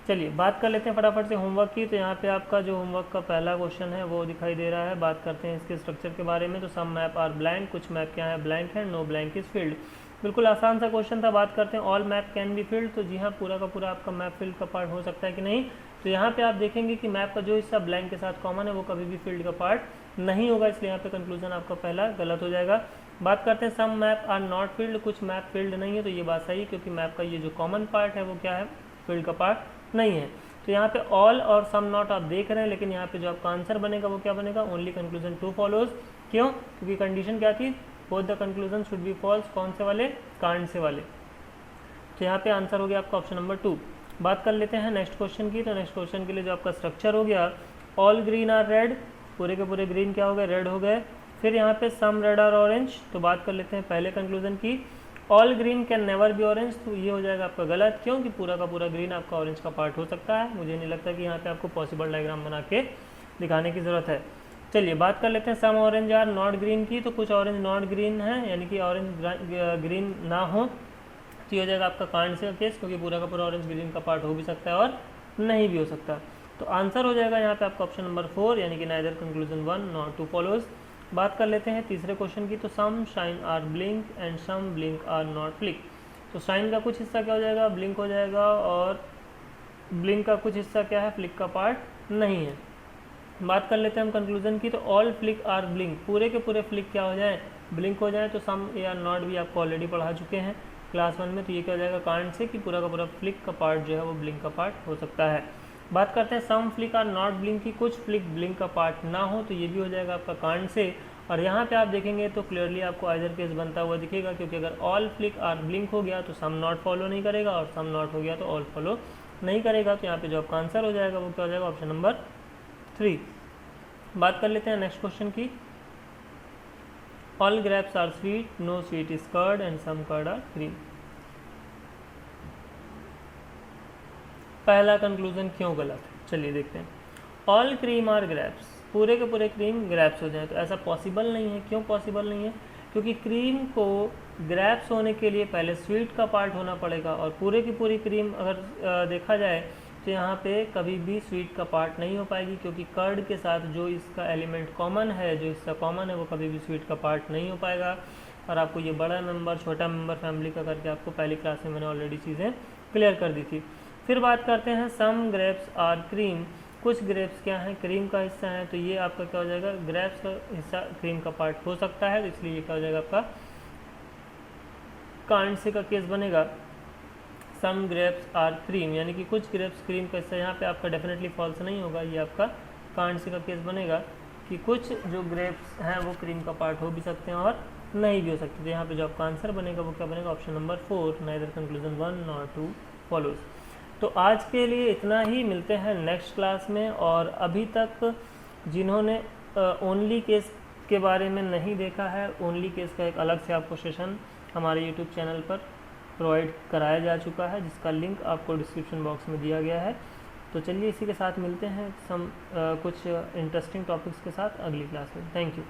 चलिए बात कर लेते हैं फटाफट से होमवर्क की। तो यहाँ पे आपका जो होमवर्क का पहला क्वेश्चन है वो दिखाई दे रहा है। बात करते हैं इसके स्ट्रक्चर के बारे में। तो सम मैप आर ब्लैंक, कुछ मैप क्या है ब्लैंक है, नो ब्लैंक इज फिल्ड। बिल्कुल आसान सा क्वेश्चन था। बात करते हैं all map can be filled. तो जी हाँ, पूरा का पूरा आपका मैप फिल्ड का पार्ट हो सकता है कि नहीं। तो यहाँ पे आप देखेंगे कि मैप का जो हिस्सा ब्लैंक के साथ कॉमन है वो कभी भी फील्ड का पार्ट नहीं होगा, इसलिए यहाँ पे कंक्लूजन आपका पहला गलत हो जाएगा। बात करते हैं सम मैप आर नॉट फील्ड, कुछ मैप फील्ड नहीं है। तो ये बात सही है क्योंकि मैप का ये जो कॉमन पार्ट है वो क्या है, फील्ड का पार्ट नहीं है। तो यहाँ पे ऑल और सम नॉट आप देख रहे हैं, लेकिन यहाँ पे जो आपका आंसर बनेगा वो क्या बनेगा, ओनली कंक्लूजन 2 फॉलोज। क्यों, क्योंकि कंडीशन क्या थी, both the conclusion should be false. कौन से वाले, कांड से वाले। तो यहाँ पे आंसर हो गया आपका ऑप्शन नंबर 2। बात कर लेते हैं नेक्स्ट क्वेश्चन की। तो नेक्स्ट क्वेश्चन के लिए जो आपका स्ट्रक्चर हो गया, ऑल ग्रीन आर रेड, पूरे के पूरे ग्रीन क्या हो गए, रेड हो गए। फिर यहाँ पे सम रेड आर ऑरेंज। तो बात कर लेते हैं पहले कंक्लूजन की, all green can never be orange. तो ये हो जाएगा आपका गलत। क्योंकि पूरा का पूरा ग्रीन आपका ऑरेंज का पार्ट हो सकता है। मुझे नहीं लगता कि यहाँ पे आपको पॉसिबल डायग्राम बना के दिखाने की ज़रूरत है। चलिए बात कर लेते हैं some orange are not green की। तो कुछ ऑरेंज नॉट ग्रीन है, यानी कि ऑरेंज ग्रीन ना हो, तो ये हो जाएगा आपका कांड से केस, क्योंकि पूरा का पूरा ऑरेंज ग्रीन का पार्ट हो भी सकता है और नहीं भी हो सकता। तो आंसर हो जाएगा यहाँ पे आपका ऑप्शन नंबर 4, यानी कि नाइदर कंक्लूजन 1 नॉट 2 फॉलोज। बात कर लेते हैं तीसरे क्वेश्चन की। तो some shine are blink and some blink are not flick. तो शाइन का कुछ हिस्सा क्या हो जाएगा, ब्लिंक हो जाएगा, और ब्लिंक का कुछ हिस्सा क्या है, फ्लिक का पार्ट नहीं है। बात कर लेते हैं हम कंक्लूजन की। तो ऑल फ्लिक आर ब्लिंक, पूरे के पूरे फ्लिक क्या हो जाए, ब्लिंक हो जाए। तो सम या नॉट भी आपको ऑलरेडी पढ़ा चुके हैं क्लास 1 में। तो ये क्या हो जाएगा, कांड से, कि पूरा का पूरा फ्लिक का पार्ट जो है वो ब्लिंक का पार्ट हो सकता है। बात करते हैं सम फ्लिक आर नॉट ब्लिंक की, कुछ फ्लिक ब्लिंक का पार्ट ना हो, तो ये भी हो जाएगा आपका कांड से। और यहाँ पे आप देखेंगे तो क्लियरली आपको आइदर केस बनता हुआ दिखेगा, क्योंकि अगर ऑल फ्लिक आर ब्लिंक हो गया तो सम नॉट फॉलो नहीं करेगा, और सम नॉट हो गया तो ऑल फॉलो नहीं करेगा। तो यहाँ पे जो आपका आंसर हो जाएगा वो क्या हो जाएगा, ऑप्शन नंबर 3। बात कर लेते हैं नेक्स्ट क्वेश्चन की। All grapes are sweet, no sweet is curd and some curd are cream. पहला कंक्लूजन क्यों गलत है, चलिए देखते हैं। ऑल क्रीम आर ग्रेप्स, पूरे के पूरे क्रीम ग्रेप्स हो जाए, तो ऐसा पॉसिबल नहीं है। क्यों पॉसिबल नहीं है, क्योंकि क्रीम को ग्रेप्स होने के लिए पहले स्वीट का पार्ट होना पड़ेगा, और पूरे की पूरी क्रीम अगर देखा जाए तो यहाँ पे कभी भी स्वीट का पार्ट नहीं हो पाएगी, क्योंकि कर्ड के साथ जो इसका एलिमेंट कॉमन है, जो इसका कॉमन है, वो कभी भी स्वीट का पार्ट नहीं हो पाएगा। और आपको ये बड़ा मेंबर छोटा मेंबर फैमिली का करके आपको पहली क्लास में मैंने ऑलरेडी चीज़ें क्लियर कर दी थी। फिर बात करते हैं सम ग्रेप्स आर क्रीम, कुछ ग्रेप्स क्या हैं, क्रीम का हिस्सा है। तो ये आपका क्या हो जाएगा, ग्रेप्स का हिस्सा क्रीम का पार्ट हो सकता है, तो इसलिए ये क्या हो जाएगा आपका कांड से का केस बनेगा। सम ग्रेप्स आर क्रीम, यानी कि कुछ ग्रेप्स क्रीम का हिस्सा, यहाँ पे आपका डेफिनेटली फॉल्स नहीं होगा, ये आपका कांड से का केस बनेगा कि कुछ जो ग्रेप्स हैं वो क्रीम का पार्ट हो भी सकते हैं और नहीं भी हो सकते। तो यहाँ पे जो आपका आंसर बनेगा वो क्या बनेगा, option number 4, neither conclusion 1 nor 2 follows. तो आज के लिए इतना ही, मिलते हैं नेक्स्ट क्लास में। और अभी तक जिन्होंने ओनली केस के बारे में नहीं देखा है, ओनली केस का एक अलग से आपको सेशन हमारे यूट्यूब चैनल पर प्रोवाइड कराया जा चुका है, जिसका लिंक आपको डिस्क्रिप्शन बॉक्स में दिया गया है। तो चलिए इसी के साथ मिलते हैं कुछ इंटरेस्टिंग टॉपिक्स के साथ अगली क्लास में। Thank you.